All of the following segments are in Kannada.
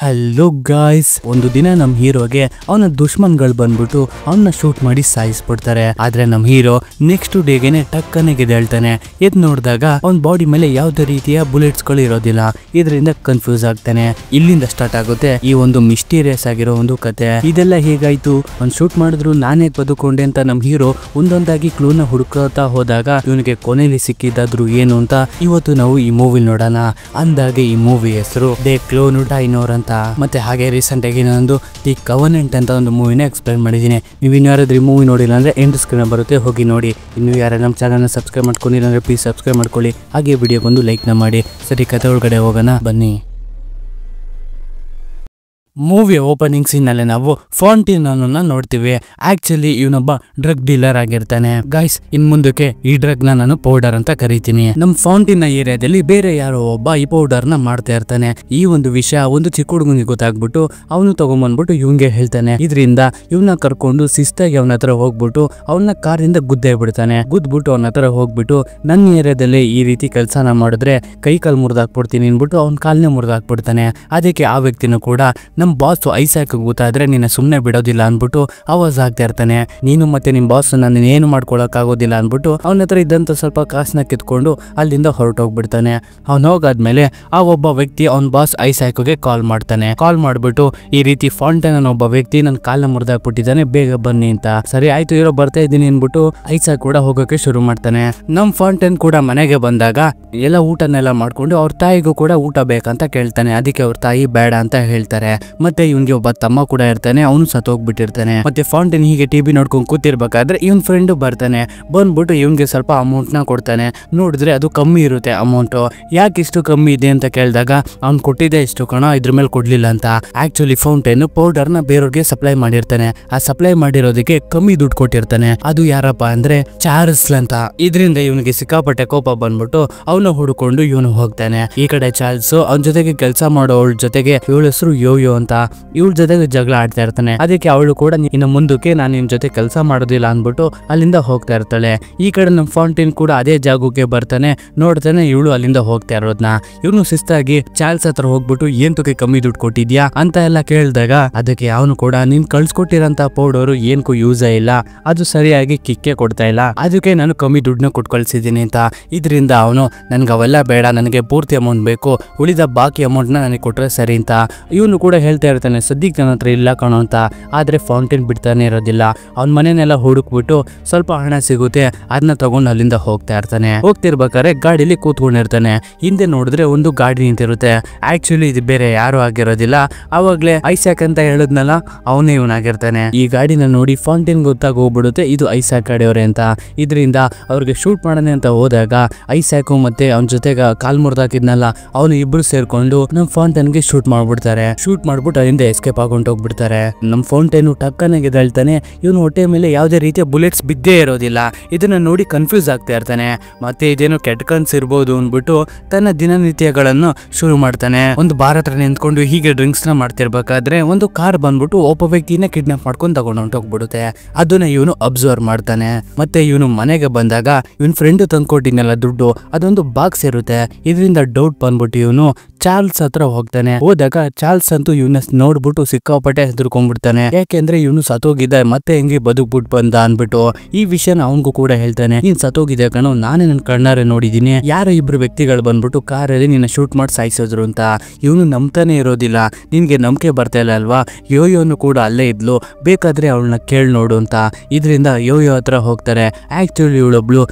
ಹಲೋ ಗಾಯ್ಸ್, ಒಂದು ದಿನ ನಮ್ ಹೀರೋಗೆ ಅವನ ದುಶ್ಮನ್ಗಳು ಬಂದ್ಬಿಟ್ಟು ಅವನ್ನ ಶೂಟ್ ಮಾಡಿ ಸಾಯಿಸ್ಬಿಡ್ತಾರೆ. ಆದ್ರೆ ನಮ್ ಹೀರೋ ನೆಕ್ಸ್ಟ್ ಡೇಗೆನೆ ಟಕ್ಕನೆ ಗೆದ್ದೇಳ್ತಾನೆ. ಎದ್ ನೋಡಿದಾಗ ಅವನ್ ಬಾಡಿ ಮೇಲೆ ಯಾವ್ದೇ ರೀತಿಯ ಬುಲೆಟ್ಸ್ ಗಳು ಇರೋದಿಲ್ಲ. ಇದರಿಂದ ಕನ್ಫ್ಯೂಸ್ ಆಗ್ತಾನೆ. ಇಲ್ಲಿಂದ ಸ್ಟಾರ್ಟ್ ಆಗುತ್ತೆ ಈ ಒಂದು ಮಿಸ್ಟೀರಿಯಸ್ ಆಗಿರೋ ಒಂದು ಕತೆ. ಇದೆಲ್ಲ ಹೇಗಾಯ್ತು, ಅವ್ನ್ ಶೂಟ್ ಮಾಡಿದ್ರು ನಾನೇ ಬದುಕೊಂಡೆ ಅಂತ ನಮ್ ಹೀರೋ ಒಂದೊಂದಾಗಿ ಕ್ಲೂನ ಹುಡುಕೋತಾ ಹೋದಾಗ ಇವನಿಗೆ ಕೊನೆಯಲ್ಲಿ ಸಿಕ್ಕಿದ್ದಾದ್ರು ಏನು ಅಂತ ಇವತ್ತು ನಾವು ಈ ಮೂವಿ ನೋಡೋಣ. ಅಂದಾಗೆ ಈ ಮೂವಿ ಹೆಸರು ದೇ ಕ್ಲೋನ್ ಡೈನೋರ್ ಅಂತ. ಮತ್ತೆ ಹಾಗೆ ರೀಸೆಂಟ್ ಆಗಿ ನಾನು ದಿ ಕವನೆಂಟ್ ಅಂತ ಒಂದು ಮೂವಿನ ಎಕ್ಸ್ಪ್ಲೈನ್ ಮಾಡಿದ್ದೀನಿ. ನೀವು ಇನ್ನು ಯಾರಾದ್ರೂ ಈ ಮೂವಿ ನೋಡಿಲ್ಲ ಅಂದ್ರೆ ಎಂಡ್ ಸ್ಕ್ರೀನ್ ಬರುತ್ತೆ, ಹೋಗಿ ನೋಡಿ. ಇನ್ನು ಯಾರು ನಮ್ಮ ಚಾನಲ್ನ ಸಬ್ಸ್ಕ್ರೈಬ್ ಮಾಡ್ಕೊಂಡಿಲ್ಲ ಅಂದ್ರೆ ಪ್ಲೀಸ್ ಸಬ್ಸ್ಕ್ರೈಬ್ ಮಾಡ್ಕೊಳ್ಳಿ. ಹಾಗೆ ವಿಡಿಯೋಗೊಂದು ಲೈಕ್ನ ಮಾಡಿ. ಸರಿ, ಕತೆ ಒಳಗಡೆ ಹೋಗೋಣ ಬನ್ನಿ. ಮೂವಿಯ ಓಪನಿಂಗ್ ಸೀನ್ ನಲ್ಲಿ ನಾವು ಫಾಂಟಿನ್ ಅನ್ನೋನ್ನ ನೋಡ್ತೀವಿ. ಆಕ್ಚುಲಿ ಇವನೊಬ್ಬ ಡ್ರಗ್ ಡೀಲರ್ ಆಗಿರ್ತಾನೆ. ಗೈಸ್, ಇನ್ ಮುಂದಕ್ಕೆ ಈ ಡ್ರಗ್ ನಾನು ಪೌಡರ್ ಅಂತ ಕರಿತೀನಿ. ನಮ್ ಫಾಂಟಿನ್ ಏರಿಯಾದಲ್ಲಿ ಬೇರೆ ಯಾರೋ ಒಬ್ಬ ಈ ಪೌಡರ್ ನ ಮಾಡ್ತಾ ಇರ್ತಾನೆ. ಈ ಒಂದು ವಿಷಯ ಒಂದು ಚಿಕ್ಕ ಹುಡುಗನಿಗೆ ಗೊತ್ತಾಗ್ಬಿಟ್ಟು ಅವನು ತಗೊಂಡ್ಬಂದ್ಬಿಟ್ಟು ಇವ್ನಿಗೆ ಹೇಳ್ತಾನೆ. ಇದರಿಂದ ಇವನ್ನ ಕರ್ಕೊಂಡು ಶಿಸ್ತಾಗಿ ಅವನ ಹತ್ರ ಹೋಗ್ಬಿಟ್ಟು ಅವನ ಕಾರಿಂದ ಗುದ್ದೇ ಬಿಡ್ತಾನೆ. ಗುದ್ಬಿಟ್ಟು ಅವನ ಹತ್ರ ಹೋಗ್ಬಿಟ್ಟು ನನ್ನ ಏರಿಯಾದಲ್ಲಿ ಈ ರೀತಿ ಕೆಲಸನ ಮಾಡಿದ್ರೆ ಕೈ ಕಾಲು ಮುರಿದಾಕ್ಬಿಡ್ತೀನಿ ಅನ್ಬಿಟ್ಟು ಅವ್ನ ಕಾಲ್ನೇ ಮುರಿದಾಕ್ಬಿಡ್ತಾನೆ. ಅದಕ್ಕೆ ಆ ವ್ಯಕ್ತಿನೂ ಕೂಡ ನಮ್ ಬಾಸ್ ಐಸಾಕ್ ಗೊತ್ತಾದ್ರೆ ನಿನ್ನ ಸುಮ್ನೆ ಬಿಡೋದಿಲ್ಲ ಅನ್ಬಿಟ್ಟು ಆವಾಜ್ ಆಗ್ತಾ ಇರ್ತಾನೆ. ನೀನು ಮತ್ತೆ ನಿಮ್ ಬಾಸ್ ನನ್ನ ಏನು ಮಾಡ್ಕೊಳಕ್ ಆಗೋದಿಲ್ಲ ಅನ್ಬಿಟ್ಟು ಅವನ ಹತ್ರ ಇದ್ದಂತ ಸ್ವಲ್ಪ ಕಾಸನ್ನ ಕಿತ್ಕೊಂಡು ಅಲ್ಲಿಂದ ಹೊರಟೋಗ್ಬಿಡ್ತಾನೆ. ಅವ್ನು ಹೋಗಾದ್ಮೇಲೆ ಆ ಒಬ್ಬ ವ್ಯಕ್ತಿ ಅವ್ನ ಬಾಸ್ ಐಸಾಕ್ಗೆ ಕಾಲ್ ಮಾಡ್ತಾನೆ. ಕಾಲ್ ಮಾಡ್ಬಿಟ್ಟು ಈ ರೀತಿ ಫಾಂಟೈನ್ ಅನ್ನೋ ಒಬ್ಬ ವ್ಯಕ್ತಿ ನನ್ನ ಕಾಲ್ನ ಮುರಿದಾಕ್ಬಿಟ್ಟಿದ್ದಾನೆ, ಬೇಗ ಬನ್ನಿ ಅಂತ. ಸರಿ ಆಯ್ತು ಇರೋ ಬರ್ತಾ ಇದ್ದೀನಿ ಅನ್ಬಿಟ್ಟು ಐಸಾಕ್ ಕೂಡ ಹೋಗೋಕೆ ಶುರು ಮಾಡ್ತಾನೆ. ನಮ್ ಫಾಂಟೈನ್ ಕೂಡ ಮನೆಗೆ ಬಂದಾಗ ಎಲ್ಲ ಊಟನೆಲ್ಲ ಮಾಡ್ಕೊಂಡು ಅವ್ರ ತಾಯಿಗೂ ಕೂಡ ಊಟ ಬೇಕಂತ ಕೇಳ್ತಾನೆ. ಅದಕ್ಕೆ ಅವ್ರ ತಾಯಿ ಬೇಡ ಅಂತ ಹೇಳ್ತಾರೆ. ಮತ್ತೆ ಇವನ್ಗೆ ಒಬ್ಬ ತಮ್ಮ ಕೂಡ ಇರ್ತಾನೆ, ಅವನು ಸತ್ತೋಗ್ಬಿಟ್ಟಿರ್ತಾನೆ. ಮತ್ತೆ ಫಾಂಟೈನ್ ಹೀಗೆ ಟಿವಿ ನೋಡ್ಕೊಂಡು ಕೂತಿರ್ಬೇಕಾದ್ರೆ ಇವನ್ ಫ್ರೆಂಡ್ ಬರ್ತಾನೆ. ಬಂದ್ಬಿಟ್ಟು ಇವನ್ಗೆ ಸ್ವಲ್ಪ ಅಮೌಂಟ್ ನ ಕೊಡ್ತಾನೆ. ನೋಡಿದ್ರೆ ಅದು ಕಮ್ಮಿ ಇರುತ್ತೆ ಅಮೌಂಟ್. ಯಾಕೆ ಇಷ್ಟು ಕಮ್ಮಿ ಇದೆ ಅಂತ ಕೇಳಿದಾಗ ಅವ್ನು ಕೊಟ್ಟಿದ್ದೆ ಇಷ್ಟು ಕಣ, ಇದ್ರ ಮೇಲೆ ಕೊಡ್ಲಿಲ್ಲ ಅಂತ. ಆಕ್ಚುಲಿ ಫೌಂಟೈನ್ ಪೌಡರ್ ನ ಬೇರೆಯವ್ರಿಗೆ ಸಪ್ಲೈ ಮಾಡಿರ್ತಾನೆ. ಆ ಸಪ್ಲೈ ಮಾಡಿರೋದಕ್ಕೆ ಕಮ್ಮಿ ದುಡ್ಡು ಕೊಟ್ಟಿರ್ತಾನೆ. ಅದು ಯಾರಪ್ಪ ಅಂದ್ರೆ ಚಾರ್ಲ್ಸ್ ಅಂತ. ಇದರಿಂದ ಇವನಿಗೆ ಸಿಕ್ಕಾಪಟ್ಟೆ ಕೋಪ ಬಂದ್ಬಿಟ್ಟು ಅವನು ಹುಡುಕೊಂಡು ಇವನು ಹೋಗ್ತಾನೆ. ಈ ಕಡೆ ಚಾರ್ಲ್ಸ್ ಅವನ ಜೊತೆಗೆ ಕೆಲಸ ಮಾಡೋವಳ ಜೊತೆಗೆ ಇವಳ ಹೆಸರು ಯೋಯೋ ಅಂತ, ಇವಳ ಜೊತೆಗೆ ಜಗಳ ಆಡ್ತಾ ಇರ್ತಾನೆ. ಅದಕ್ಕೆ ಅವಳು ಕೂಡ ಇನ್ನು ಮುಂದಕ್ಕೆ ನಾನು ನಿಮ್ ಜೊತೆ ಕೆಲಸ ಮಾಡೋದಿಲ್ಲ ಅನ್ಬಿಟ್ಟು ಅಲ್ಲಿಂದ ಹೋಗ್ತಾ ಇರ್ತಾಳೆ. ಈ ಕಡೆ ನಮ್ಮ ಫಾಂಟೈನ್ ಕೂಡ ಅದೇ ಜಾಗಕ್ಕೆ ಬರ್ತಾನೆ. ನೋಡ್ತಾನೆ ಇವಳು ಅಲ್ಲಿಂದ ಹೋಗ್ತಾ ಇರೋದ್ನ. ಇವನು ಶಿಸ್ತಾಗಿ ಚಾರ್ಲ್ಸ್ ಹತ್ರ ಹೋಗ್ಬಿಟ್ಟು ಏನ್ತಕ್ಕೆ ಕಮ್ಮಿ ದುಡ್ಡು ಕೊಟ್ಟಿದ್ಯಾ ಅಂತ ಎಲ್ಲ ಕೇಳಿದಾಗ ಅದಕ್ಕೆ ಅವನು ಕೂಡ ನೀನ್ ಕಳ್ಸ್ಕೊಟ್ಟಿರಂತ ಪೌಡರ್ ಏನ್ಕೂ ಯೂಸ್ ಇಲ್ಲ, ಅದು ಸರಿಯಾಗಿ ಕಿಕ್ಕೆ ಕೊಡ್ತಾ ಇಲ್ಲ, ಅದಕ್ಕೆ ನಾನು ಕಮ್ಮಿ ದುಡ್ಡನ್ನ ಕೊಟ್ಟು ಕಳ್ಸಿದ್ದೀನಿ ಅಂತ. ಇದರಿಂದ ಅವನು ನನ್ಗೆ ಅವೆಲ್ಲ ಬೇಡ, ನನಗೆ ಪೂರ್ತಿ ಅಮೌಂಟ್ ಬೇಕು, ಉಳಿದ ಬಾಕಿ ಅಮೌಂಟ್ ನ ನನಗೆ ಕೊಟ್ರೆ ಸರಿ ಅಂತ. ಇವನು ಕೂಡ ಹೇಳ್ತಾ ಇರ್ತಾನೆ ಸದ್ಯಕ್ಕೆ ನನ್ನ ಹತ್ರ ಇಲ್ಲ ಕಾಣೋ ಅಂತ. ಆದ್ರೆ ಫೌಂಟೈನ್ ಬಿಡ್ತಾನೆ ಇರೋದಿಲ್ಲ. ಅವ್ನ ಮನೆನೆಲ್ಲ ಹುಡುಕ್ಬಿಟ್ಟು ಸ್ವಲ್ಪ ಹಣ ಸಿಗುತ್ತೆ, ಅದನ್ನ ತಗೊಂಡು ಅಲ್ಲಿಂದ ಹೋಗ್ತಾ ಇರ್ತಾನೆ. ಹೋಗ್ತಿರ್ಬೇಕಾದ್ರೆ ಗಾಡಿಲಿ ಕೂತ್ಕೊಂಡಿರ್ತಾನೆ. ಹಿಂದೆ ನೋಡಿದ್ರೆ ಒಂದು ಗಾಡಿ ನಿಂತಿರುತ್ತೆ. ಆಕ್ಚುಲಿ ಇದು ಬೇರೆ ಯಾರು ಆಗಿರೋದಿಲ್ಲ, ಅವಾಗ್ಲೇ ಐಸಾಕ್ ಅಂತ ಹೇಳಿದ್ನಲ್ಲ ಅವನೇ ಇವನಾಗಿರ್ತಾನೆ. ಈ ಗಾಡಿನ ನೋಡಿ ಫೌಂಟೈನ್ ಗೊತ್ತಾಗಿ ಹೋಗ್ಬಿಡುತ್ತೆ ಇದು ಐಸಾಕ್ ಗಾಡಿಯವರೇ ಅಂತ. ಇದರಿಂದ ಅವ್ರಿಗೆ ಶೂಟ್ ಮಾಡೋಣ ಅಂತ ಹೋದಾಗ ಐಸಾಕು ಮತ್ತೆ ಅವನ ಜೊತೆಗ ಕಾಲ್ ಮುರಿದಾಕಿದ್ನಲ್ಲ ಅವನು ಇಬ್ರು ಸೇರ್ಕೊಂಡು ನಮ್ ಫೌಂಟೈನ್ಗೆ ಶೂಟ್ ಮಾಡ್ಬಿಡ್ತಾರೆ. ಶೂಟ್ ಮಾಡ್ಬಿಟ್ಟು ಅಲ್ಲಿಂದ ಎಸ್ಕೇಪ್ ಆಗೊಂಡು ಹೋಗ್ಬಿಡ್ತಾರೆ. ನಮ್ ಫೌಂಟೈನ್ ಟಕ್ಕನೆ ಗೆದ್ದಾಳ್ತಾನೆ. ಇವನು ಹೊಟ್ಟೆ ಮೇಲೆ ಯಾವುದೇ ರೀತಿಯ ಬುಲೆಟ್ಸ್ ಬಿದ್ದೇ ಇರೋದಿಲ್ಲ. ಇದನ್ನ ನೋಡಿ ಕನ್ಫ್ಯೂಸ್ ಆಗ್ತಾ ಇರ್ತಾನೆ. ಮತ್ತೆ ಇದೇನು ಕೆಟ್ಟ ಕನ್ಸ್ ಇರ್ಬೋದು ಅನ್ಬಿಟ್ಟು ತನ್ನ ದಿನನಿತ್ಯಗಳನ್ನು ಶುರು ಮಾಡ್ತಾನೆ. ಒಂದು ಬಾರ್ ಹತ್ರ ನಿಂತ್ಕೊಂಡು ಹೀಗೆ ಡ್ರಿಂಕ್ಸ್ ನ ಮಾಡ್ತಿರ್ಬೇಕಾದ್ರೆ ಒಂದು ಕಾರ್ ಬಂದ್ಬಿಟ್ಟು ಒಬ್ಬ ವ್ಯಕ್ತಿನ ಕಿಡ್ನಾಪ್ ಮಾಡ್ಕೊಂಡು ತಗೊಂಡು ಹೊಂಟೋಗ್ಬಿಡುತ್ತೆ. ಅದನ್ನ ಇವನು ಅಬ್ಸರ್ವ್ ಮಾಡ್ತಾನೆ. ಮತ್ತೆ ಇವನು ಮನೆಗೆ ಬಂದಾಗ ಇವನ್ ಫ್ರೆಂಡ್ ತಂದ್ಕೊಟ್ಟಿದ್ನಲ್ಲ ದುಡ್ಡು, ಅದೊಂದು ಬಾಕ್ಸ್ ಇರುತ್ತೆ. ಇದರಿಂದ ಡೌಟ್ ಬಂದ್ಬಿಟ್ಟು ಇವನು ಚಾರ್ಲ್ಸ್ ಹತ್ರ ಹೋಗ್ತಾನೆ. ಹೋದಾಗ ಚಾರ್ಲ್ಸ್ ಅಂತೂ ಇವನ್ನ ನೋಡ್ಬಿಟ್ಟು ಸಿಕ್ಕಾಪಟ್ಟೆ ಹೆದರ್ಕೊಂಡ್ಬಿಡ್ತಾನೆ. ಯಾಕೆಂದ್ರೆ ಇವನು ಸತ್ತೋಗಿದ್ದ, ಮತ್ತೆ ಹೆಂಗೆ ಬದುಕ್ಬಿಟ್ಟು ಬಂದ ಅನ್ಬಿಟ್ಟು ಈ ವಿಷಯನ ಅವನಿಗೂ ಕೂಡ ಹೇಳ್ತಾನೆ. ನೀನ್ ಸತ್ತೋಗಿದ್ದೆ ಕಣೋ, ನಾನೇ ನನ್ ಕಣ್ಣಾರೆ ನೋಡಿದೀನಿ, ಯಾರೋ ಇಬ್ರು ವ್ಯಕ್ತಿಗಳು ಬಂದ್ಬಿಟ್ಟು ಕಾರಲ್ಲಿ ನಿನ್ನ ಶೂಟ್ ಮಾಡಿ ಸಾಯಿಸಿದ್ರು ಅಂತ. ಇವನು ನಂಬ್ತಾನೆ ಇರೋದಿಲ್ಲ. ನಿನ್ಗೆ ನಂಬಿಕೆ ಬರ್ತಾ ಇಲ್ಲ ಅಲ್ವಾ, ಯೋಯೋನು ಕೂಡ ಅಲ್ಲೇ ಇದ್ಲು, ಬೇಕಾದ್ರೆ ಅವಳನ್ನ ಕೇಳಿ ನೋಡು ಅಂತ. ಇದರಿಂದ ಯೋಯೋ ಹತ್ರ ಹೋಗ್ತಾರೆ. ಆಕ್ಚುಲಿ ಇವಳೊಬ್ಳು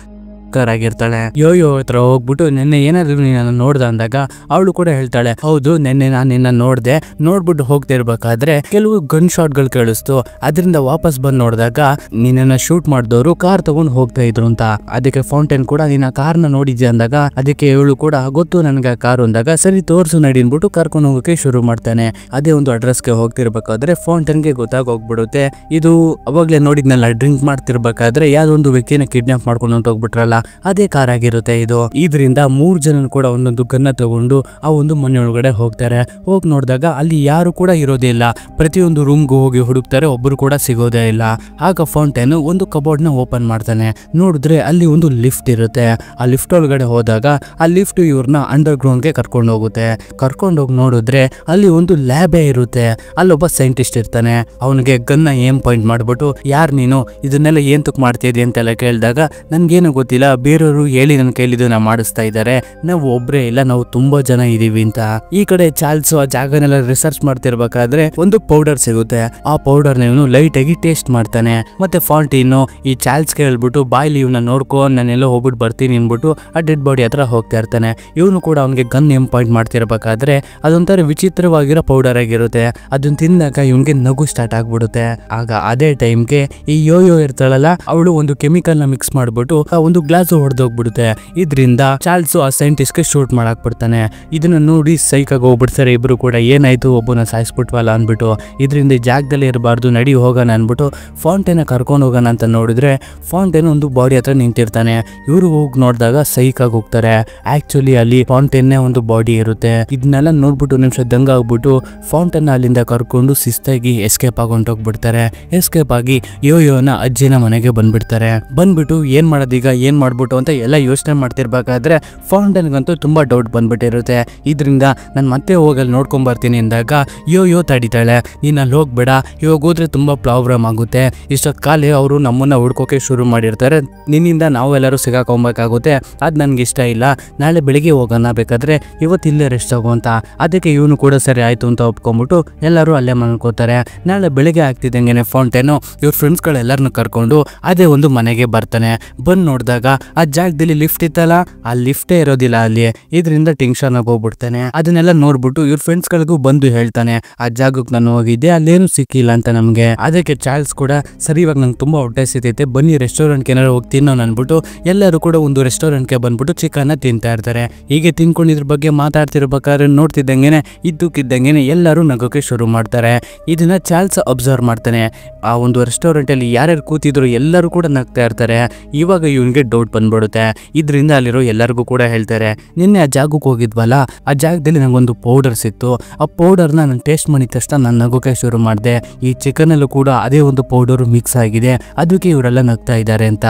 ಆಗಿರ್ತಾಳೆ. ಯೋಯೋ ಹತ್ರ ಹೋಗ್ಬಿಟ್ಟು ನೆನ್ನೆ ಏನಾದ್ರು ನೀನು ನೋಡ್ದ ಅಂದಾಗ ಅವಳು ಕೂಡ ಹೇಳ್ತಾಳೆ, ಹೌದು ನೆನ್ನೆ ನಾನು ನಿನ್ನ ನೋಡ್ದೆ, ನೋಡ್ಬಿಟ್ಟು ಹೋಗ್ತಿರ್ಬೇಕಾದ್ರೆ ಕೆಲವು ಗನ್ ಶಾಟ್ ಗಳು ಕೇಳಿಸ್ತು, ಅದರಿಂದ ವಾಪಸ್ ಬಂದ್ ನೋಡಿದಾಗ ನಿನ್ನ ಶೂಟ್ ಮಾಡಿದವರು ಕಾರ್ ತಗೊಂಡು ಹೋಗ್ತಾ ಇದ್ರು ಅಂತ. ಅದಕ್ಕೆ ಫೌಂಟೈನ್ ಕೂಡ ನಿನ್ನ ಕಾರ್ನ ನೋಡಿದ್ಯಾ ಅಂದಾಗ ಅದಕ್ಕೆ ಇವಳು ಕೂಡ ಗೊತ್ತು ನನ್ಗೆ ಕಾರು ಅಂದಾಗ ಸರಿ ತೋರ್ಸು ನಡಿ ಅನ್ಬಿಟ್ಟು ಕರ್ಕೊಂಡು ಹೋಗೋಕೆ ಶುರು ಮಾಡ್ತಾನೆ. ಅದೇ ಒಂದು ಅಡ್ರೆಸ್ಗೆ ಹೋಗ್ತಿರ್ಬೇಕಾದ್ರೆ ಫೌಂಟೈನ್ಗೆ ಗೊತ್ತಾಗೋಗ್ಬಿಡುತ್ತೆ ಇದು ಅವಾಗ್ಲೇ ನೋಡಿದ್ನಲ್ಲ ಡ್ರಿಂಕ್ ಮಾಡ್ತಿರ್ಬೇಕಾದ್ರೆ ಯಾವ್ದೊಂದು ವ್ಯಕ್ತಿನ ಕಿಡ್ನಾಪ್ ಮಾಡ್ಕೊಂಡು ಹೋಗ್ಬಿಟ್ರಲ್ಲ ಇರುತ್ತಲ್ಲ ಅದೇ ಕಾರ್ ಆಗಿರುತ್ತೆ ಇದು. ಇದರಿಂದ 3 ಜನ ಕೂಡ ಒಂದೊಂದು ಗನ್ನ ತಗೊಂಡು ಆ ಒಂದು ಮನೆ ಒಳಗಡೆ ಹೋಗ್ತಾರೆ. ಹೋಗಿ ನೋಡಿದಾಗ ಅಲ್ಲಿ ಯಾರು ಕೂಡ ಇರೋದೇ ಇಲ್ಲ. ಪ್ರತಿಯೊಂದು ರೂಮ್ಗೂ ಹೋಗಿ ಹುಡುಕ್ತಾರೆ, ಒಬ್ರು ಕೂಡ ಸಿಗೋದೇ ಇಲ್ಲ. ಆಗ ಫೌಂಟೇನ್ ಒಂದು ಕಬೋರ್ಡ್ ನ ಓಪನ್ ಮಾಡ್ತಾನೆ. ನೋಡಿದ್ರೆ ಅಲ್ಲಿ ಒಂದು ಲಿಫ್ಟ್ ಇರುತ್ತೆ. ಆ ಲಿಫ್ಟ್ ಒಳಗಡೆ ಹೋದಾಗ ಆ ಲಿಫ್ಟ್ ಇವ್ರನ್ನ ಅಂಡರ್ ಗ್ರೌಂಡ್ ಗೆ ಕರ್ಕೊಂಡು ಹೋಗುತ್ತೆ. ಕರ್ಕೊಂಡು ಹೋಗಿ ನೋಡಿದ್ರೆ ಅಲ್ಲಿ ಒಂದು ಲ್ಯಾಬೇ ಇರುತ್ತೆ. ಅಲ್ಲೊಬ್ಬ ಸೈಂಟಿಸ್ಟ್ ಇರ್ತಾನೆ. ಅವನಿಗೆ ಗನ್ನ ಏನ್ ಪಾಯಿಂಟ್ ಮಾಡ್ಬಿಟ್ಟು ಯಾರ್ ನೀನು ಇದನ್ನೆಲ್ಲ ಏನ್ ತುಕ್ ಮಾಡ್ತಿದ್ದಿ ಅಂತೆಲ್ಲ ಕೇಳಿದಾಗ ನನ್ಗೇನು ಗೊತ್ತಿಲ್ಲ, ಬೇರೆಯವರು ಹೇಳಿ ನನ್ನ ಕೈಲಿ ಇದನ್ನ ಮಾಡಿಸ್ತಾ ಇದ್ದಾರೆ, ನಾವು ಒಬ್ರೇ ಇಲ್ಲ, ನಾವು ತುಂಬಾ ಜನ ಇದೀವಿ ಅಂತ. ಈ ಕಡೆ ಚಾರ್ಲ್ಸ್ ಆ ಜಾಗನೆಲ್ಲ ರಿಸರ್ಚ್ ಮಾಡ್ತಿರ್ಬೇಕಾದ್ರೆ ಒಂದು ಪೌಡರ್ ಸಿಗುತ್ತೆ. ಆ ಪೌಡರ್ ನ ಇವನು ಲೈಟ್ ಆಗಿ ಟೇಸ್ಟ್ ಮಾಡ್ತಾನೆ. ಮತ್ತೆ ಫಾಂಟೀನು ಈ ಚಾರ್ಲ್ಸ್ ಹೇಳ್ಬಿಟ್ಟು ಬಾಯ್ಲಿ ಇವನ್ನ ನೋಡ್ಕೊ, ನಾನೆಲ್ಲ ಹೋಗ್ಬಿಟ್ಟು ಬರ್ತೀನಿ ಅನ್ಬಿಟ್ಟು ಆ ಡೆಡ್ ಬಾಡಿ ಹತ್ರ ಹೋಗ್ತಾ ಇರ್ತಾನೆ. ಇವನು ಕೂಡ ಅವನಿಗೆ ಗನ್ ಏನ್ ಪಾಯಿಂಟ್ ಮಾಡ್ತಿರ್ಬೇಕಾದ್ರೆ ಅದೊಂಥರ ವಿಚಿತ್ರವಾಗಿರೋ ಪೌಡರ್ ಆಗಿರುತ್ತೆ. ಅದನ್ನ ತಿಂದಾಗ ಇವನ್ಗೆ ನಗು ಸ್ಟಾರ್ಟ್ ಆಗ್ಬಿಡುತ್ತೆ. ಆಗ ಅದೇ ಟೈಮ್ಗೆ ಈ ಯೋಯೋ ಇರ್ತಾಳಲ್ಲ, ಅವಳು ಒಂದು ಕೆಮಿಕಲ್ ನ ಮಿಕ್ಸ್ ಮಾಡ್ಬಿಟ್ಟು ಆ ಒಂದು ಗ್ಲಾಸ್ ಹೊಡೆದೋಗ್ಬಿಡುತ್ತೆ. ಇದರಿಂದ ಚಾರ್ಲ್ಸ್ ಆ ಸೈಂಟಿಸ್ಟ್ ಗೆ ಶೂಟ್ ಮಾಡಕ್ ಬಿಡ್ತಾನೆ. ಇದನ್ನ ನೋಡಿ ಸೈಕಾಗ ಹೋಗ್ಬಿಡ್ತಾರೆ ಇಬ್ರು ಕೂಡ. ಏನಾಯ್ತು, ಒಬ್ಬನ ಸಾಯಿಸ್ಬಿಟ್ವಲ್ಲ ಅನ್ಬಿಟ್ಟು. ಇದರಿಂದ ಈ ಜಾಗದಲ್ಲಿ ಇರಬಾರ್ದು, ನಡಿ ಹೋಗೋಣ ಅನ್ಬಿಟ್ಟು ಫಾಂಟೇನ್ ಕರ್ಕೊಂಡು ಹೋಗೋಣ ಅಂತ ನೋಡಿದ್ರೆ ಫಾಂಟೇನ್ ಒಂದು ಬಾಡಿ ಹತ್ರ ನಿಂತಿರ್ತಾನೆ. ಇವರು ಹೋಗಿ ನೋಡಿದಾಗ ಸೈಕಾಗ ಹೋಗ್ತಾರೆ. ಆಕ್ಚುಲಿ ಅಲ್ಲಿ ಫಾಂಟೇನ್ ಒಂದು ಬಾಡಿ ಇರುತ್ತೆ. ಇದನ್ನೆಲ್ಲ ನೋಡ್ಬಿಟ್ಟು ನಿಮಿಷ ದಂಗ ಆಗ್ಬಿಟ್ಟು ಫಾಂಟೇನ್ ಅಲ್ಲಿಂದ ಕರ್ಕೊಂಡು ಶಿಸ್ತಾಗಿ ಎಸ್ಕೇಪ್ ಆಗಿ ಹೊಂಟೋಗ್ಬಿಡ್ತಾರೆ. ಎಸ್ಕೇಪ್ ಆಗಿ ಯೋಯೋನ ಅಜ್ಜಿನ ಮನೆಗೆ ಬಂದ್ಬಿಡ್ತಾರೆ. ಬಂದ್ಬಿಟ್ಟು ಏನ್ ಮಾಡೋದೀಗ, ಏನ್ ಮಾಡ್ಬಿಟ್ಟು ಅಂತ ಎಲ್ಲ ಯೋಚನೆ ಮಾಡ್ತಿರ್ಬೇಕಾದ್ರೆ ಫಾಂಟೇನ್ಗಂತೂ ತುಂಬಾ ಡೌಟ್ ಬಂದ್ಬಿಟ್ಟಿರುತ್ತೆ. ಇದರಿಂದ ನಾನು ಮತ್ತೆ ಹೋಗಲ್ಲಿ ನೋಡ್ಕೊಂಡ್ ಬರ್ತೀನಿ ಅಂದಾಗ ಯೋಯೋ ತಡಿತಾಳೆ. ನೀನ್ ಅಲ್ಲಿ ಹೋಗ್ಬೇಡ, ಇವಾಗ ಹೋದ್ರೆ ತುಂಬಾ ಪ್ರಾಬ್ಲಮ್ ಆಗುತ್ತೆ. ಇಷ್ಟೊತ್ತು ಕಾಲೇ ಅವರು ನಮ್ಮನ್ನ ಹುಡ್ಕೋಕೆ ಶುರು ಮಾಡಿರ್ತಾರೆ, ನಿನ್ನಿಂದ ನಾವೆಲ್ಲರೂ ಸಿಗಾಕೊಂಬೇಕಾಗುತ್ತೆ, ಅದ್ ನನ್ಗೆ ಇಷ್ಟ ಇಲ್ಲ, ನಾಳೆ ಬೆಳಿಗ್ಗೆ ಹೋಗೋಣ, ಬೇಕಾದ್ರೆ ಇವತ್ತು ಇಲ್ಲೇ ರೆಸ್ಟ್ ಆಗೋ ಅಂತ. ಅದಕ್ಕೆ ಇವನು ಕೂಡ ಸರಿ ಆಯ್ತು ಅಂತ ಒಪ್ಕೊಂಡ್ಬಿಟ್ಟು ಎಲ್ಲರೂ ಅಲ್ಲೇ ಮನ್ಕೋತಾರೆ. ನಾಳೆ ಬೆಳಿಗ್ಗೆ ಆಗ್ತಿದ್ದಂಗೆನೆ ಫಾಂಟೇನು ಇವ್ರ ಫ್ರೆಂಡ್ಸ್ಗಳೆಲ್ಲರನ್ನು ಕರ್ಕೊಂಡು ಅದೇ ಒಂದು ಮನೆಗೆ ಬರ್ತಾನೆ. ಬಂದು ನೋಡಿದಾಗ ಆ ಜಾಗದಲ್ಲಿ ಲಿಫ್ಟ್ ಇತ್ತಲ್ಲ, ಆ ಲಿಫ್ಟೇ ಇರೋದಿಲ್ಲ ಅಲ್ಲಿ. ಇದರಿಂದ ಟೆನ್ಷನ್ ಆಗಿ ಹೋಗ್ಬಿಡ್ತಾನೆ. ಅದನ್ನೆಲ್ಲ ನೋಡ್ಬಿಟ್ಟು ಇವ್ರ ಫ್ರೆಂಡ್ಸ್ಗಳಿಗೂ ಬಂದು ಹೇಳ್ತಾನೆ, ಆ ಜಾಗಕ್ಕೆ ನಾನು ಹೋಗಿದ್ದೆ, ಅಲ್ಲೇನು ಸಿಕ್ಕಿಲ್ಲ ಅಂತ ನಮ್ಗೆ. ಅದಕ್ಕೆ ಚಾರ್ಲ್ಸ್ ಕೂಡ ಸರಿ, ಇವಾಗ ನಂಗೆ ತುಂಬಾ ಹೊಟ್ಟೆ ಸಿತೈತೆ, ಬನ್ನಿ ರೆಸ್ಟೋರೆಂಟ್ಗೆ ಏನಾರು ಹೋಗಿ ತಿನ್ನೋಣ ಅನ್ಬಿಟ್ಟು ಎಲ್ಲರೂ ಕೂಡ ಒಂದು ರೆಸ್ಟೋರೆಂಟ್ಗೆ ಬಂದ್ಬಿಟ್ಟು ಚಿಕನ್ನ ತಿಂತಾ ಇರ್ತಾರೆ. ಹೀಗೆ ತಿನ್ಕೊಂಡಿದ್ರ ಬಗ್ಗೆ ಮಾತಾಡ್ತಿರ್ಬೇಕಾದ್ರೆ ನೋಡ್ತಿದ್ದಂಗೆನೆ ಇದ್ದಕ್ಕಿದ್ದಂಗೆನೆ ಎಲ್ಲರೂ ನಗೋಕೆ ಶುರು ಮಾಡ್ತಾರೆ. ಇದನ್ನ ಚಾರ್ಲ್ಸ್ ಅಬ್ಸರ್ವ್ ಮಾಡ್ತಾನೆ. ಆ ಒಂದು ರೆಸ್ಟೋರೆಂಟ್ ಅಲ್ಲಿ ಯಾರ್ಯಾರು ಕೂತಿದ್ರು ಎಲ್ಲರೂ ಕೂಡ ನಗ್ತಾ ಇರ್ತಾರೆ. ಇವಾಗ ಇವನ್ಗೆ ಡೌಟ್ ಬಂದ್ಬಿಡುತ್ತೆ. ಇದರಿಂದ ಅಲ್ಲಿರೋ ಎಲ್ಲರಿಗೂ ಕೂಡ ಹೇಳ್ತಾರೆ, ನಿನ್ನೆ ಆ ಜಾಗಕ್ಕೆ ಹೋಗಿದ್ವಲ್ಲ, ಆ ಜಾಗದಲ್ಲಿ ನಂಗೊಂದು ಪೌಡರ್ ಸಿಕ್ತು. ಆ ಪೌಡರ್ನ ನಾನು ಟೇಸ್ಟ್ ಮಾಡಿದ ತಕ್ಷಣ ನಾನು ನಗೋಕೆ ಶುರು ಮಾಡಿದೆ. ಈ ಚಿಕನ್ ಅಲ್ಲೂ ಕೂಡ ಅದೇ ಒಂದು ಪೌಡರ್ ಮಿಕ್ಸ್ ಆಗಿದೆ, ಅದಕ್ಕೆ ಇವರೆಲ್ಲ ನಗ್ತಾ ಇದ್ದಾರೆ ಅಂತ.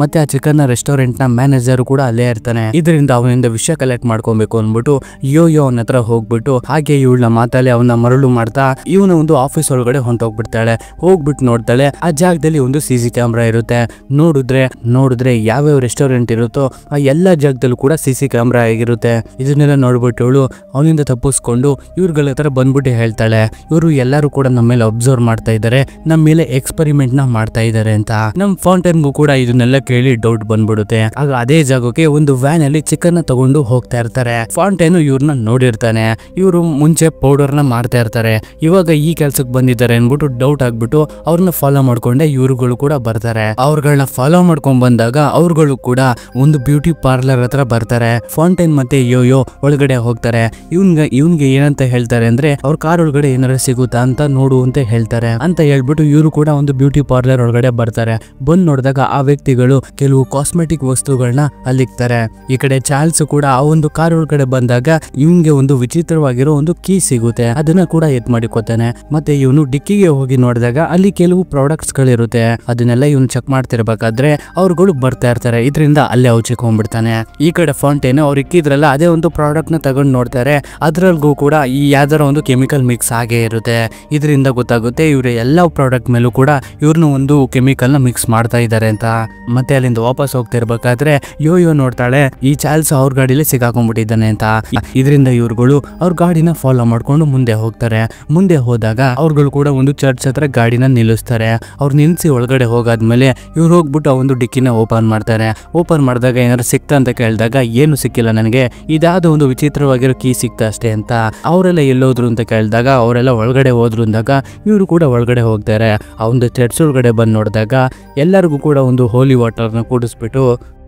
ಮತ್ತೆ ಆ ಚಿಕನ್ ರೆಸ್ಟೋರೆಂಟ್ ನ ಮ್ಯಾನೇಜರ್ ಕೂಡ ಅಲ್ಲೇ ಇರ್ತಾನೆ. ಇದರಿಂದ ಅವನಿಂದ ವಿಷಯ ಕಲೆಕ್ಟ್ ಮಾಡ್ಕೊಬೇಕು ಅಂದ್ಬಿಟ್ಟು ಯೋಯೋ ಅವನ ಹತ್ರ ಹೋಗ್ಬಿಟ್ಟು ಹಾಗೆ ಇವಳನ್ನ ಮಾತಾಡಿ ಅವನ ಮರಳು ಮಾಡ್ತಾ ಇವನ ಒಂದು ಆಫೀಸ್ ಒಳಗಡೆ ಹೊಂಟೋಗ್ಬಿಡ್ತಾಳೆ. ಹೋಗ್ಬಿಟ್ಟು ನೋಡ್ತಾಳೆ, ಆ ಜಾಗದಲ್ಲಿ ಒಂದು CC ಕ್ಯಾಮ್ರಾ ಇರುತ್ತೆ. ನೋಡಿದ್ರೆ ಯಾವ್ಯಾವ ರೆಸ್ಟೋರೆಂಟ್ ಇರುತ್ತೋ ಆ ಎಲ್ಲಾ ಜಾಗದಲ್ಲೂ ಕೂಡ CC ಕ್ಯಾಮ್ರಾ ಆಗಿರುತ್ತೆ. ಇದನ್ನೆಲ್ಲ ನೋಡ್ಬಿಟ್ಟು ಅವಳು ಅವನಿಂದ ತಪ್ಪಿಸ್ಕೊಂಡು ಇವ್ರಗಳ ಹತ್ರ ಬಂದ್ಬಿಟ್ಟು ಹೇಳ್ತಾಳೆ, ಇವರು ಎಲ್ಲರೂ ಕೂಡ ನಮ್ಮ ಮೇಲೆ ಅಬ್ಸರ್ವ್ ಮಾಡ್ತಾ ಇದ್ದಾರೆ, ನಮ್ಮ ಮೇಲೆ ಎಕ್ಸ್ಪೆರಿಮೆಂಟ್ ನ ಮಾಡ್ತಾ ಇದ್ದಾರೆ ಅಂತ. ನಮ್ ಫೌಂಟೇನ್ಗೂ ಕೂಡ ಇದನ್ನೆಲ್ಲ ಕೇಳಿ ಡೌಟ್ ಬಂದ್ಬಿಡುತ್ತೆ. ಆಗ ಅದೇ ಜಾಗಕ್ಕೆ ಒಂದು ವ್ಯಾನ್ ಅಲ್ಲಿ ಚಿಕನ್ ತಗೊಂಡು ಹೋಗ್ತಾ ಇರ್ತಾರೆ. ಫೌಂಟೇನ್ ಇವ್ರನ್ನ ನೋಡಿರ್ತಾನೆ. ಇವರು ಮುಂಚೆ ಪೌಡರ್ ನ ಮಾಡ್ತಾ ಇರ್ತಾರೆ, ಇವಾಗ ಈ ಕೆಲ್ಸಕ್ಕೆ ಬಂದಿದ್ದಾರೆ ಅನ್ಬಿಟ್ಟು ಡೌಟ್ ಆಗ್ಬಿಟ್ಟು ಅವ್ರನ್ನ ಫಾಲೋ ಮಾಡ್ಕೊಂಡೆ ಇವ್ರುಗಳು ಕೂಡ ಬರ್ತಾರೆ. ಅವ್ರಗಳನ್ನ ಫಾಲೋ ಮಾಡ್ಕೊಂಡ್ ಬಂದಾಗ ಅವ್ರುಗಳು ಕೂಡ ಒಂದು ಬ್ಯೂಟಿ ಪಾರ್ಲರ್ ಹತ್ರ ಬರ್ತಾರೆ. ಫೌಂಟೇನ್ ಮತ್ತೆ ಯೋಯೋ ಒಳಗಡೆ ಹೋಗ್ತಾರೆ. ಇವ್ನ್ಗೆ ಏನಂತ ಹೇಳ್ತಾರೆ ಅಂದ್ರೆ ಅವ್ರ ಕಾರ್ ಒಳಗಡೆ ಏನಾರ ಸಿಗುತ್ತಾ ಅಂತ ನೋಡು ಅಂತ ಹೇಳ್ತಾರೆ. ಅಂತ ಹೇಳ್ಬಿಟ್ಟು ಇವರು ಕೂಡ ಒಂದು ಬ್ಯೂಟಿ ಪಾರ್ಲರ್ ಒಳಗಡೆ ಬರ್ತಾರೆ. ಬಂದ್ ನೋಡಿದಾಗ ಆ ವ್ಯಕ್ತಿಗಳು ಕೆಲವು ಕಾಸ್ಮೆಟಿಕ್ ವಸ್ತುಗಳನ್ನ ಅಲ್ಲಿಕ್ತಾರೆ. ಈ ಕಡೆ ಚಾರ್ಲ್ಸ್ ಕೂಡ ಆ ಒಂದು ಕಾರ್ ಒಳಗಡೆ ಬಂದಾಗ ಇವ್ನ್ಗೆ ಒಂದು ವಿಚಿತ್ರವಾಗಿರೋ ಒಂದು ಕೀ ಸಿಗುತ್ತೆ. ಅದನ್ನ ಕೂಡ ಎತ್ ಮಾಡಿಕೊತಾನೆ. ಮತ್ತೆ ಇವನು ಡಿಕ್ಕಿಗೆ ಹೋಗಿ ನೋಡಿದಾಗ ಅಲ್ಲಿ ಕೆಲವು ಪ್ರಾಡಕ್ಟ್ಸ್ ಗಳಿರುತ್ತೆ. ಅದನ್ನೆಲ್ಲ ಇವನು ಚೆಕ್ ಮಾಡ್ತಿರ್ಬೇಕಾದ್ರೆ ಅವ್ರುಗಳು ಬರ್ತಾ ಇರ್ತಾರೆ. ಇದರಿಂದ ಅಲ್ಲೇ ಔಚಿಕೊಂಡ್ಬಿಡ್ತಾನೆ. ಈ ಕಡೆ ಫೌಂಟೇನ್ ಅವ್ರು ಇಕ್ಕಿದ್ರಲ್ಲ ಅದೇ ಒಂದು ಪ್ರಾಡಕ್ಟ್ ನ ತಗೊಂಡು ನೋಡ್ತಾರೆ. ಅದ್ರಲ್ಗೂ ಕೂಡ ಈ ಯಾವ್ದಾರ ಒಂದು ಕೆಮಿಕಲ್ ಮಿಕ್ಸ್ ಆಗೇ ಇರುತ್ತೆ. ಇದರಿಂದ ಗೊತ್ತಾಗುತ್ತೆ ಇವ್ರ ಎಲ್ಲಾ ಪ್ರಾಡಕ್ಟ್ ಮೇಲೂ ಕೂಡ ಇವ್ರನ್ನ ಒಂದು ಕೆಮಿಕಲ್ ನ ಮಿಕ್ಸ್ ಮಾಡ್ತಾ ಇದ್ದಾರೆ ಅಂತ. ಮತ್ತೆ ಅಲ್ಲಿಂದ ವಾಪಸ್ ಹೋಗ್ತಿರ್ಬೇಕಾದ್ರೆ ಯೋಯೋ ನೋಡ್ತಾಳೆ, ಈ ಚಾರ್ಲ್ಸ್ ಅವ್ರ ಗಾಡಿಲಿ ಸಿಗಾಕೊಂಡ್ಬಿಟ್ಟಿದ್ದಾನೆ ಅಂತ. ಇದರಿಂದ ಇವ್ರುಗಳು ಅವ್ರ ಗಾಡಿನ ಫಾಲೋ ಮಾಡ್ಕೊಂಡು ಮುಂದೆ ಹೋಗ್ತಾರೆ. ಮುಂದೆ ಹೋದಾಗ ಅವ್ರುಗಳು ಕೂಡ ಒಂದು ಚರ್ಚ್ ಹತ್ರ ಗಾಡಿನ ನಿಲ್ಲಿಸ್ತಾರೆ. ಅವ್ರು ನಿಲ್ಸಿ ಒಳಗಡೆ ಹೋಗಾದ್ಮೇಲೆ ಇವ್ರು ಹೋಗ್ಬಿಟ್ಟು ಆ ಒಂದು ಡಿಕ್ಕಿನ ಓಪನ್ ಮಾಡ್ತಾರೆ. ಓಪನ್ ಮಾಡಿದಾಗ ಏನಾದ್ರು ಸಿಕ್ತಾ ಅಂತ ಕೇಳಿದಾಗ ಏನು ಸಿಕ್ಕಿಲ್ಲ ನನಗೆ, ಇದಾದ ಒಂದು ವಿಚಿತ್ರವಾಗಿರೋ ಕೀ ಸಿಕ್ತಾ ಅಷ್ಟೇ ಅಂತ. ಅವರೆಲ್ಲ ಎಲ್ಲೋದ್ರು ಅಂತ ಕೇಳಿದಾಗ ಅವರೆಲ್ಲ ಒಳಗಡೆ ಹೋದ್ರು ಅಂದಾಗ ಇವರು ಕೂಡ ಒಳಗಡೆ ಹೋಗ್ತಾರೆ. ಆ ಒಂದು ಚರ್ಚ್ ಒಳಗಡೆ ಬಂದು ನೋಡಿದಾಗ ಎಲ್ಲರಿಗೂ ಕೂಡ ಒಂದು ಹೋಲಿ ವಾಟರ್ನ ಕೂಡಿಸ್ಬಿಟ್ಟು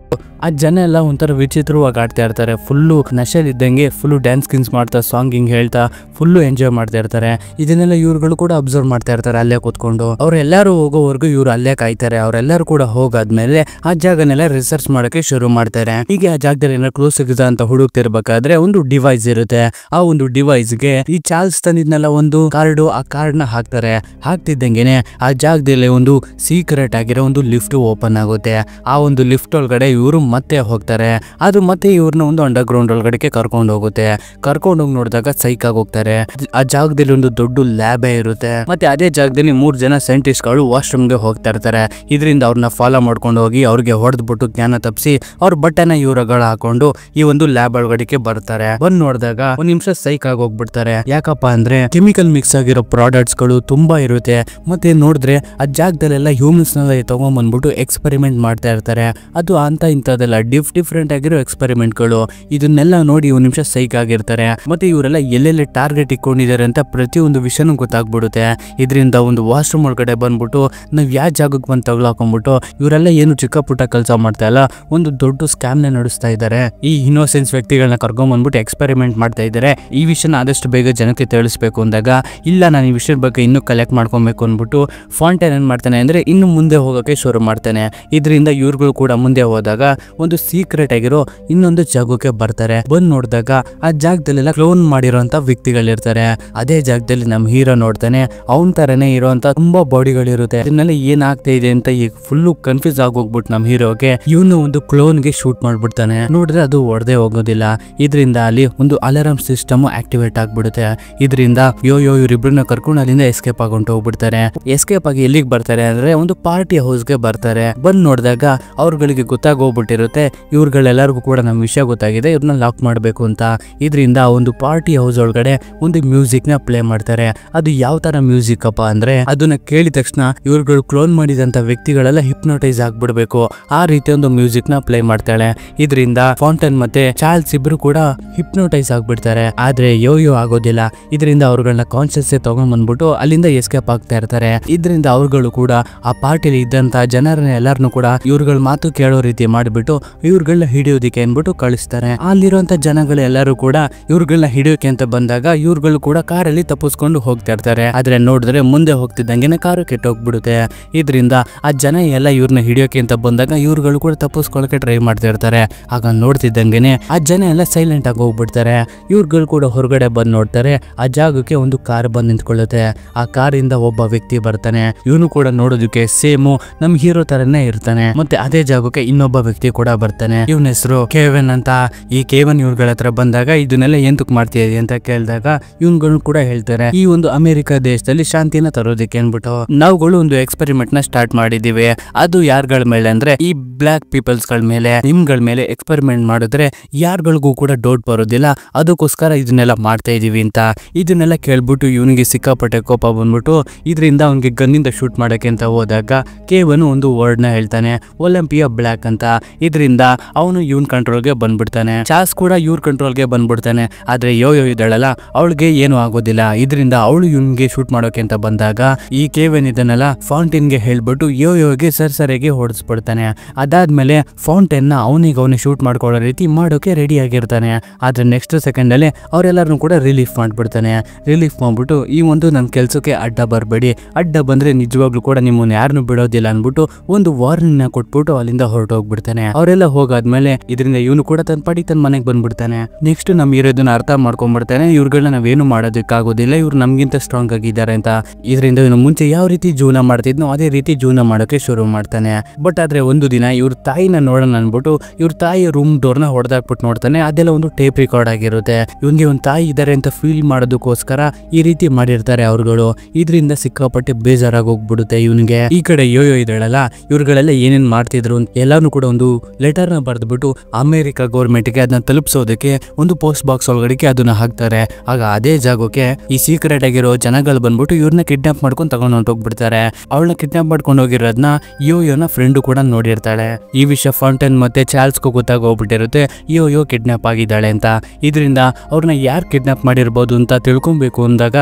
ಆ ಜನ ಎಲ್ಲ ಒಂಥರ ವಿಚಿತ್ರವಾಗಿ ಆಡ್ತಾ ಇರ್ತಾರೆ, ಫುಲ್ಲು ನಶೆಲಿದ್ದಂಗೆ ಫುಲ್ಲು ಡ್ಯಾನ್ಸ್ ಗಿನ್ಸ್ ಮಾಡ್ತಾ ಸಾಂಗ್ ಹಿಂಗ್ ಹೇಳ್ತಾ ಫುಲ್ಲು ಎಂಜಾಯ್ ಮಾಡ್ತಾ ಇರ್ತಾರೆ. ಇದನ್ನೆಲ್ಲ ಇವ್ರುಗಳು ಕೂಡ ಅಬ್ಸರ್ವ್ ಮಾಡ್ತಾ ಇರ್ತಾರೆ ಅಲ್ಲೇ ಕೂತ್ಕೊಂಡು. ಅವ್ರೆಲ್ಲಾರು ಹೋಗೋವರೆಗೂ ಇವ್ರು ಅಲ್ಲೇ ಕಾಯ್ತಾರೆ. ಅವರೆಲ್ಲರೂ ಕೂಡ ಹೋಗಾದ್ಮೇಲೆ ಆ ಜಾಗನೆಲ್ಲ ರಿಸರ್ಚ್ ಮಾಡಕ್ಕೆ ಶುರು ಮಾಡ್ತಾರೆ. ಹೀಗೆ ಆ ಜಾಗದಲ್ಲಿ ಏನಾದ್ರು ಕ್ಲೋಸ್ ಸಿಗುತ್ತಾ ಅಂತ ಹುಡುಕ್ತಿರ್ಬೇಕಾದ್ರೆ ಒಂದು ಡಿವೈಸ್ ಇರುತ್ತೆ. ಆ ಒಂದು ಡಿವೈಸ್ಗೆ ಈ ಚಾರ್ಲ್ಸ್ ತಂದಿದ್ನೆಲ್ಲ ಒಂದು ಕಾರ್ಡು, ಆ ಕಾರ್ಡ್ನ ಹಾಕ್ತಾರೆ. ಹಾಕ್ತಿದ್ದಂಗೆನೆ ಆ ಜಾಗದಲ್ಲಿ ಒಂದು ಸೀಕ್ರೆಟ್ ಆಗಿರೋ ಒಂದು ಲಿಫ್ಟ್ ಓಪನ್ ಆಗುತ್ತೆ. ಆ ಒಂದು ಲಿಫ್ಟ್ ಒಳಗಡೆ ಇವರು ಮತ್ತೆ ಹೋಗ್ತಾರೆ. ಅದು ಮತ್ತೆ ಇವ್ರನ್ನ ಒಂದು ಅಂಡರ್ ಗ್ರೌಂಡ್ ಒಳಗಡೆ ಕರ್ಕೊಂಡು ಹೋಗುತ್ತೆ. ಕರ್ಕೊಂಡು ಹೋಗಿ ನೋಡಿದಾಗ ಸೈಕ್ ಆಗಿ ಹೋಗ್ತಾರೆ. ಆ ಜಾಗದಲ್ಲಿ ಒಂದು ದೊಡ್ಡ ಲ್ಯಾಬೇ ಇರುತ್ತೆ. ಮತ್ತೆ ಅದೇ ಜಾಗದಲ್ಲಿ 3 ಜನ ಸೈಂಟಿಸ್ಟ್ ಗಳು ವಾಶ್ರೂಮ್ಗೆ ಹೋಗ್ತಾ ಇರ್ತಾರೆ. ಇದರಿಂದ ಅವ್ರನ್ನ ಫಾಲೋ ಮಾಡ್ಕೊಂಡು ಹೋಗಿ ಅವ್ರಿಗೆ ಹೊಡೆದ್ಬಿಟ್ಟು ಜ್ಞಾನ ತಪ್ಪಿಸಿ ಅವ್ರ ಬಟ್ಟೆನ ಇವ್ರಗಳು ಹಾಕೊಂಡು ಈ ಒಂದು ಲ್ಯಾಬ್ ಒಳಗಡೆ ಬರ್ತಾರೆ. ಬಂದ್ ನೋಡಿದಾಗ ಒಂದ್ ನಿಮಿಷ ಸೈಕ್ ಆಗಿ ಹೋಗ್ಬಿಡ್ತಾರೆ. ಯಾಕಪ್ಪ ಅಂದ್ರೆ ಕೆಮಿಕಲ್ ಮಿಕ್ಸ್ ಆಗಿರೋ ಪ್ರಾಡಕ್ಟ್ಸ್ ಗಳು ತುಂಬಾ ಇರುತ್ತೆ. ಮತ್ತೆ ನೋಡಿದ್ರೆ ಆ ಜಾಗದಲ್ಲೆಲ್ಲ ಹ್ಯೂಮನ್ಸ್ ನ ತಗೊಂಡ್ಬಂದ್ಬಿಟ್ಟು ಎಕ್ಸ್ಪೆರಿಮೆಂಟ್ ಮಾಡ್ತಾ ಇರ್ತಾರೆ. ಅದು ಅಂತ ಇಂಥದೆಲ್ಲ ಡಿಫ್ರೆಂಟ್ ಆಗಿರೋ ಎಕ್ಸ್ಪೆರಿಮೆಂಟ್ ಗಳು. ಇದನ್ನೆಲ್ಲ ನೋಡಿ ಒಂದ್ ನಿಮಿಷ ಸೈಕ್ ಆಗಿರ್ತಾರೆ. ಮತ್ತೆ ಇವರೆಲ್ಲ ಎಲ್ಲೆಲ್ಲಿ ಟಾರ್ಗೆಟ್ ಇಟ್ಕೊಂಡಿದ್ದಾರೆ ಅಂತ ಪ್ರತಿಯೊಂದು ವಿಷಯನೂ ಗೊತ್ತಾಗ್ಬಿಡುತ್ತೆ. ಇದರಿಂದ ಒಂದು ವಾಶ್ರೂಮ್ ಒಳಗಡೆ ಬಂದ್ಬಿಟ್ಟು ನಾವ್ ಯಾವ ಜಾಗಕ್ಕೆ ಬಂದು ತಗೊಳಕೊಂಡ್ಬಿಟ್ಟು ಇವರೆಲ್ಲ ಏನು ಚಿಕ್ಕ ಪುಟ್ಟ ಕೆಲಸ ಮಾಡ್ತಾ ಇಲ್ಲ, ಒಂದು ದೊಡ್ಡ ಸ್ಕ್ಯಾಮ್ ನ ನಡೆಸ್ತಾ ಇದ್ದಾರೆ. ಈ ಇನ್ನೋಸೆನ್ಸ್ ವ್ಯಕ್ತಿಗಳನ್ನ ಕರ್ಕೊಂಡ್ ಬಂದ್ಬಿಟ್ಟು ಎಕ್ಸ್ಪೆರಿಮೆಂಟ್ ಮಾಡ್ತಾ ಇದ್ದಾರೆ. ಈ ವಿಷಯನ ಆದಷ್ಟು ಬೇಗ ಜನಕ್ಕೆ ತಿಳಿಸ್ಬೇಕು ಅಂದಾಗ, ಇಲ್ಲ ನಾನು ಈ ವಿಷಯದ ಬಗ್ಗೆ ಇನ್ನೂ ಕಲೆಕ್ಟ್ ಮಾಡ್ಕೊಬೇಕು ಅಂದ್ಬಿಟ್ಟು ಫಾಂಟೇನ್ ಏನ್ ಮಾಡ್ತಾನೆ ಅಂದ್ರೆ ಇನ್ನು ಮುಂದೆ ಹೋಗೋಕೆ ಶುರು ಮಾಡ್ತಾನೆ. ಇದರಿಂದ ಇವ್ರುಗಳು ಕೂಡ ಮುಂದೆ ಹೋದಾಗ ಒಂದು ಸೀಕ್ರೆಟ್ ಆಗಿರೋ ಇನ್ನೊಂದು ಜಾಗಕ್ಕೆ ಬರ್ತಾರೆ. ಬಂದ್ ನೋಡಿದಾಗ ಆ ಜಾಗದಲ್ಲೆಲ್ಲ ಕ್ಲೋನ್ ಮಾಡಿರೋಂತ ವ್ಯಕ್ತಿಗಳಿರ್ತಾರೆ. ಅದೇ ಜಾಗದಲ್ಲಿ ನಮ್ ಹೀರೋ ನೋಡ್ತಾನೆ, ಅವನ್ ತರನೇ ಇರೋಂತ ತುಂಬಾ ಬಾಡಿಗಳಿರುತ್ತೆ. ಇದನ್ನೆಲ್ಲ ಏನಾಗ್ತಾ ಇದೆ ಅಂತ ಈಗ ಫುಲ್ಲು ಕನ್ಫ್ಯೂಸ್ ಆಗೋಗ್ಬಿಟ್ಟು ನಮ್ ಹೀರೋಗೆ ಇವನು ಒಂದು ಕ್ಲೋನ್ ಗೆ ಶೂಟ್ ಮಾಡ್ಬಿಡ್ತಾನೆ. ನೋಡಿದ್ರೆ ಅದು ಹೊಡೆದೇ ಹೋಗೋದಿಲ್ಲ. ಇದರಿಂದ ಅಲ್ಲಿ ಒಂದು ಅಲಾರಾಮ್ ಸಿಸ್ಟಮ್ ಆಕ್ಟಿವೇಟ್ ಆಗ್ಬಿಡುತ್ತೆ. ಇದರಿಂದ ಇವರಿಬ್ರನ್ನ ಕರ್ಕೊಂಡು ಅಲ್ಲಿಂದ ಎಸ್ಕೇಪ್ ಆಗೊಂಡು ಹೋಗ್ಬಿಡ್ತಾರೆ. ಎಸ್ಕೇಪ್ ಆಗಿ ಎಲ್ಲಿಗೆ ಬರ್ತಾರೆ ಅಂದ್ರೆ ಒಂದು ಪಾರ್ಟಿ ಹೌಸ್ಗೆ ಬರ್ತಾರೆ. ಬಂದ್ ನೋಡಿದಾಗ ಅವ್ರಗಳಿಗೆ ಗೊತ್ತಾಗೋಗ್ಬಿಟ್ಟಿರುತ್ತೆ, ಇವ್ರುಗಳೆಲ್ಲರಿಗೂ ಕೂಡ ನಮ್ ವಿಷಯ ಗೊತ್ತಾಗಿದೆ, ಇವ್ರನ್ನ ಲಾಕ್ ಮಾಡ್ಬೇಕು ಅಂತ. ಇದರಿಂದ ಒಂದು ಪಾರ್ಟಿ ಹೌಸ್ ಒಳಗಡೆ ಒಂದು ಮ್ಯೂಸಿಕ್ ನ ಪ್ಲೇ ಮಾಡ್ತಾರೆ. ಅದು ಯಾವ ತರ ಮ್ಯೂಸಿಕ್ ಅಪ್ಪ ಅಂದ್ರೆ ಅದನ್ನ ಕೇಳಿದ ತಕ್ಷಣ ಇವ್ರುಗಳು ಕ್ಲೋನ್ ಮಾಡಿದಂತ ವ್ಯಕ್ತಿಗಳೆಲ್ಲ ಹಿಪ್ನೋಟೈಸ್ ಆಗ್ಬಿಡ್ಬೇಕು, ಆ ರೀತಿ ಒಂದು ಮ್ಯೂಸಿಕ್ ನ ಪ್ಲೇ ಮಾಡ್ತಾಳೆ. ಇದರಿಂದ ಫಾಂಟನ್ ಮತ್ತೆ ಚಾರ್ಲ್ಸ್ ಇಬ್ರು ಕೂಡ ಹಿಪ್ನೋಟೈಸ್ ಆಗ್ಬಿಡ್ತಾರೆ. ಆದ್ರೆ ಯೋ ಆಗೋದಿಲ್ಲ. ಇದರಿಂದ ಅವ್ರುಗಳನ್ನ ಕಾನ್ಶಿಯಸ್ ತಗೊಂಡ್ ಬಂದ್ಬಿಟ್ಟು ಅಲ್ಲಿಂದ ಎಸ್ಕೇಪ್ ಆಗ್ತಾ ಇರ್ತಾರೆ. ಇದರಿಂದ ಅವ್ರುಗಳು ಕೂಡ ಆ ಪಾರ್ಟಿಲಿ ಇದ್ದಂತ ಜನರನ್ನ ಎಲ್ಲಾರನ್ನು ಕೂಡ ಇವ್ರುಗಳ ಮಾತು ಕೇಳೋ ರೀತಿ ಮಾಡ್ಬಿಟ್ಟು ಇವ್ರುಗಳನ್ನ ಹಿಡಿಯೋದಿಕ್ಕೆ ಅನ್ಬಿಟ್ಟು ಕಳಿಸ್ತಾರೆ. ಅಲ್ಲಿರುವಂತ ಜನಗಳು ಎಲ್ಲರೂ ಕೂಡ ಇವ್ರುಗಳನ್ನ ಹಿಡಿಯೋಕೆ ಅಂತ ಬಂದಾಗ ಇವ್ರುಗಳು ಕೂಡ ಕಾರಲ್ಲಿ ತಪ್ಪಿಸ್ಕೊಂಡು ಹೋಗ್ತಾ ಇರ್ತಾರೆ. ಆದ್ರೆ ನೋಡಿದ್ರೆ ಮುಂದೆ ಹೋಗ್ತಿದ್ದಂಗೆನೆ ಕಾರು ಕೆಟ್ಟೋಗ್ಬಿಡುತ್ತೆ. ಇದರಿಂದ ಆ ಜನ ಎಲ್ಲ ಇವ್ರನ್ನ ಹಿಡಿಯೋಕೆ ಅಂತ ಬಂದಾಗ ಇವ್ರುಗಳು ಕೂಡ ತಪ್ಪಿಸ್ಕೊಳ್ಳೋಕೆ ಟ್ರೈ ಮಾಡ್ತಾ ಇರ್ತಾರೆ. ಆಗ ನೋಡ್ತಿದ್ದಂಗೆನೆ ಆ ಜನ ಎಲ್ಲ ಸೈಲೆಂಟ್ ಆಗಿ ಹೋಗ್ಬಿಡ್ತಾರೆ. ಇವ್ರುಗಳು ಕೂಡ ಹೊರಗಡೆ ಬಂದ್ ನೋಡ್ತಾರೆ. ಆ ಜಾಗಕ್ಕೆ ಒಂದು ಕಾರ್ ಬಂದ್ ನಿಂತ್ಕೊಳ್ಳುತ್ತೆ. ಆ ಕಾರಿಂದ ಒಬ್ಬ ವ್ಯಕ್ತಿ ಬರ್ತಾನೆ. ಇವನು ಕೂಡ ನೋಡೋದಕ್ಕೆ ಸೇಮು ನಮ್ ಹೀರೋ ತರನೇ ಇರ್ತಾನೆ. ಮತ್ತೆ ಅದೇ ಜಾಗಕ್ಕೆ ಇನ್ನೊಬ್ಬ ವ್ಯಕ್ತಿ ಕೂಡ ಬರ್ತಾನೆ. ಇವನ ಹೆಸರು ಕೇವನ್ ಅಂತ. ಈ ಕೇವನ್ ಇವ್ರುಗಳ ಹತ್ರ ಬಂದಾಗ ಇದನ್ನೆಲ್ಲ ಎಂತಕ್ ಮಾಡ್ತಿದೆ ಅಂತ ಕೇಳಿದಾಗ ಇವ್ಗಳು ಕೂಡ ಹೇಳ್ತಾರೆ, ಈ ಒಂದು ಅಮೆರಿಕ ದೇಶದಲ್ಲಿ ಶಾಂತಿನ ತರೋದಕ್ಕೆ ಅನ್ಬಿಟ್ಟು ನಾವುಗಳು ಒಂದು ಎಕ್ಸ್ಪೆರಿಮೆಂಟ್ ನ ಸ್ಟಾರ್ಟ್ ಮಾಡಿದೀವಿ. ಅದು ಯಾರ್ಗಳ ಮೇಲೆ ಅಂದ್ರೆ ಈ ಬ್ಲಾಕ್ ಪೀಪಲ್ಸ್ ಗಳ ಮೇಲೆ, ನಿಮ್ಗಳ ಮೇಲೆ ಎಕ್ಸ್ಪೆರಿಮೆಂಟ್ ಮಾಡಿದ್ರೆ ಯಾರ್ಗಳಿಗೂ ಕೂಡ ಡೌಟ್ ಬರೋದಿಲ್ಲ, ಅದಕ್ಕೋಸ್ಕರ ಇದನ್ನೆಲ್ಲ ಮಾಡ್ತಾ ಇದೀವಿ ಅಂತ. ಇದನ್ನೆಲ್ಲ ಕೇಳ್ಬಿಟ್ಟು ಇವನಿಗೆ ಸಿಕ್ಕಾಪಟ್ಟೆ ಕೋಪ ಬಂದ್ಬಿಟ್ಟು ಇದರಿಂದ ಅವನಿಗೆ ಗನ್ನಿಂದ ಶೂಟ್ ಮಾಡಕ್ಕೆ ಅಂತ ಹೋದಾಗ ಕೇವನು ಒಂದು ವರ್ಡ್ ನ ಹೇಳ್ತಾನೆ, ಒಲಿಂಪಿಯಾ ಬ್ಲಾಕ್ ಅಂತ. ಇದರಿಂದ ಅವನು ಇವನ್ ಕಂಟ್ರೋಲ್ಗೆ ಬಂದ್ಬಿಡ್ತಾನೆ. ಚಾರ್ಲ್ಸ್ ಕೂಡ ಇವ್ರ ಕಂಟ್ರೋಲ್ಗೆ ಬಂದ್ಬಿಡ್ತಾನೆ. ಆದ್ರೆ ಯೋ ಇದ್ದಾಳಲ್ಲ ಅವಳಿಗೆ ಏನು ಆಗೋದಿಲ್ಲ. ಇದರಿಂದ ಅವಳು ಇವನ್ಗೆ ಶೂಟ್ ಮಾಡೋಕೆ ಅಂತ ಬಂದಾಗ ಈ ಕೇವನ್ ಇದನ್ನೆಲ್ಲ ಫಾಂಟೇನ್ಗೆ ಹೇಳ್ಬಿಟ್ಟು ಯೋಗೆ ಸರಿಯಾಗಿ ಹೊಡೆಸ್ಬಿಡ್ತಾನೆ. ಅದಾದ್ಮೇಲೆ ಫಾಂಟೇನ್ ನ ಅವನಿಗೆ ಶೂಟ್ ಮಾಡ್ಕೊಳ್ಳೋ ರೀತಿ ಮಾಡೋಕೆ ರೆಡಿ ಆಗಿರ್ತಾನೆ. ಆದ್ರೆ ನೆಕ್ಸ್ಟ್ ಸೆಕೆಂಡ್ ಅಲ್ಲಿ ಅವರೆಲ್ಲರನ್ನು ಕೂಡ ರಿಲೀಫ್ ಮಾಡ್ಬಿಡ್ತಾನೆ. ರಿಲೀಫ್ ಮಾಡ್ಬಿಟ್ಟು ಈ ಒಂದು ನನ್ನ ಕೆಲ್ಸಕ್ಕೆ ಅಡ್ಡ ಬರಬೇಡಿ, ಅಡ್ಡ ಬಂದ್ರೆ ನಿಜವಾಗ್ಲೂ ಕೂಡ ನಿಮ್ಮನ್ನ ಯಾರನ್ನು ಬಿಡೋದಿಲ್ಲ ಅನ್ಬಿಟ್ಟು ಒಂದು ವಾರ್ನಿಂಗ್ ನ ಕೊಟ್ಬಿಟ್ಟು ಅಲ್ಲಿಂದ ಹೊರಟೋಗ್ಬಿಡ್ತಾನೆ. ಅವರೆಲ್ಲ ಹೋಗಾದ್ಮೇಲೆ ಇದರಿಂದ ಇವನು ಕೂಡ ತನ್ನ ಪಾಡಿ ತನ್ನ ಮನೆಗೆ ಬಂದ್ಬಿಡ್ತಾನೆ. ನೆಕ್ಸ್ಟ್ ನಮ್ ಇರೋದನ್ನ ಅರ್ಥ ಮಾಡ್ಕೊಂಡ್ಬಿಡ್ತಾನೆ, ಇವ್ರುಗಳನ್ನ ನಾವೇನು ಮಾಡೋದಕ್ಕಾಗೋದಿಲ್ಲ, ಇವ್ರು ನಮ್ಗಿಂತ ಸ್ಟ್ರಾಂಗ್ ಆಗಿದ್ದಾರೆ ಅಂತ. ಇದರಿಂದ ಇವನು ಮುಂಚೆ ಯಾವ ರೀತಿ ಜೀವನ ಮಾಡ್ತಿದ್ನೋ ಅದೇ ರೀತಿ ಜೀವನ ಮಾಡೋಕೆ ಶುರು ಮಾಡ್ತಾನೆ. ಬಟ್ ಆದ್ರೆ ಒಂದು ದಿನ ಇವ್ರ ತಾಯಿನ ನೋಡೋಣ ಅನ್ಬಿಟ್ಟು ಇವ್ರ ತಾಯಿ ರೂಮ್ ಡೋರ್ ನ ಹೊಡೆದಾಕ್ಬಿಟ್ಟು ನೋಡ್ತಾನೆ. ಅದೆಲ್ಲ ಒಂದು ಟೇಪ್ ರೆಕಾರ್ಡ್ ಆಗಿರುತ್ತೆ. ಇವನ್ಗೆ ಒಂದು ತಾಯಿ ಇದ್ದಾರೆ ಅಂತ ಫೀಲ್ ಮಾಡೋದಕ್ಕೋಸ್ಕರ ಈ ರೀತಿ ಮಾಡಿರ್ತಾರೆ ಅವ್ರುಗಳು. ಇದರಿಂದ ಸಿಕ್ಕಾಪಟ್ಟೆ ಬೇಜಾರಾಗಿ ಹೋಗ್ಬಿಡುತ್ತೆ ಇವನಿಗೆ. ಈ ಕಡೆ ಯೋ ಇದ್ದಾಳಲ್ಲ, ಇವ್ರುಗಳೆಲ್ಲ ಏನೇನ್ ಮಾಡ್ತಿದ್ರು ಎಲ್ಲಾನು ಕೂಡ ಒಂದು ಲೆಟರ್ ನ ಬರೆದ್ಬಿಟ್ಟು ಅಮೆರಿಕ ಗೌರ್ಮೆಂಟ್ ಗೆ ಅದನ್ನ ತಲುಪಿಸೋದಕ್ಕೆ ಒಂದು ಪೋಸ್ಟ್ ಬಾಕ್ಸ್ ಒಳಗಡೆ ಅದನ್ನ ಹಾಕ್ತಾರೆ. ಆಗ ಅದೇ ಜಾಗಕ್ಕೆ ಈ ಸೀಕ್ರೆಟ್ ಆಗಿರೋ ಜನಗಳು ಬಂದ್ಬಿಟ್ಟು ಇವ್ರನ್ನ ಕಿಡ್ನಾಪ್ ಮಾಡ್ಕೊಂಡು ತಗೊಂಡು ಹೊಂಟೋಗ್ಬಿಡ್ತಾರೆ. ಅವಳನ್ನ ಕಿಡ್ನಾಪ್ ಮಾಡ್ಕೊಂಡು ಹೋಗಿರೋದನ್ನ ಯೋನ ಫ್ರೆಂಡ್ ಕೂಡ ನೋಡಿರ್ತಾಳೆ. ಈ ವಿಷಯ ಫಾಂಟೇನ್ ಮತ್ತೆ ಚಾರ್ಲ್ಸ್ಗೂ ಗೊತ್ತಾಗೋಗ್ಬಿಟ್ಟಿರುತ್ತೆ ಯೋ ಕಿಡ್ನಾಪ್ ಆಗಿದ್ದಾಳೆ ಅಂತ. ಇದರಿಂದ ಅವ್ರನ್ನ ಯಾರು ಕಿಡ್ನಾಪ್ ಮಾಡಿರ್ಬೋದು ಅಂತ ತಿಳ್ಕೊಬೇಕು ಅಂದಾಗ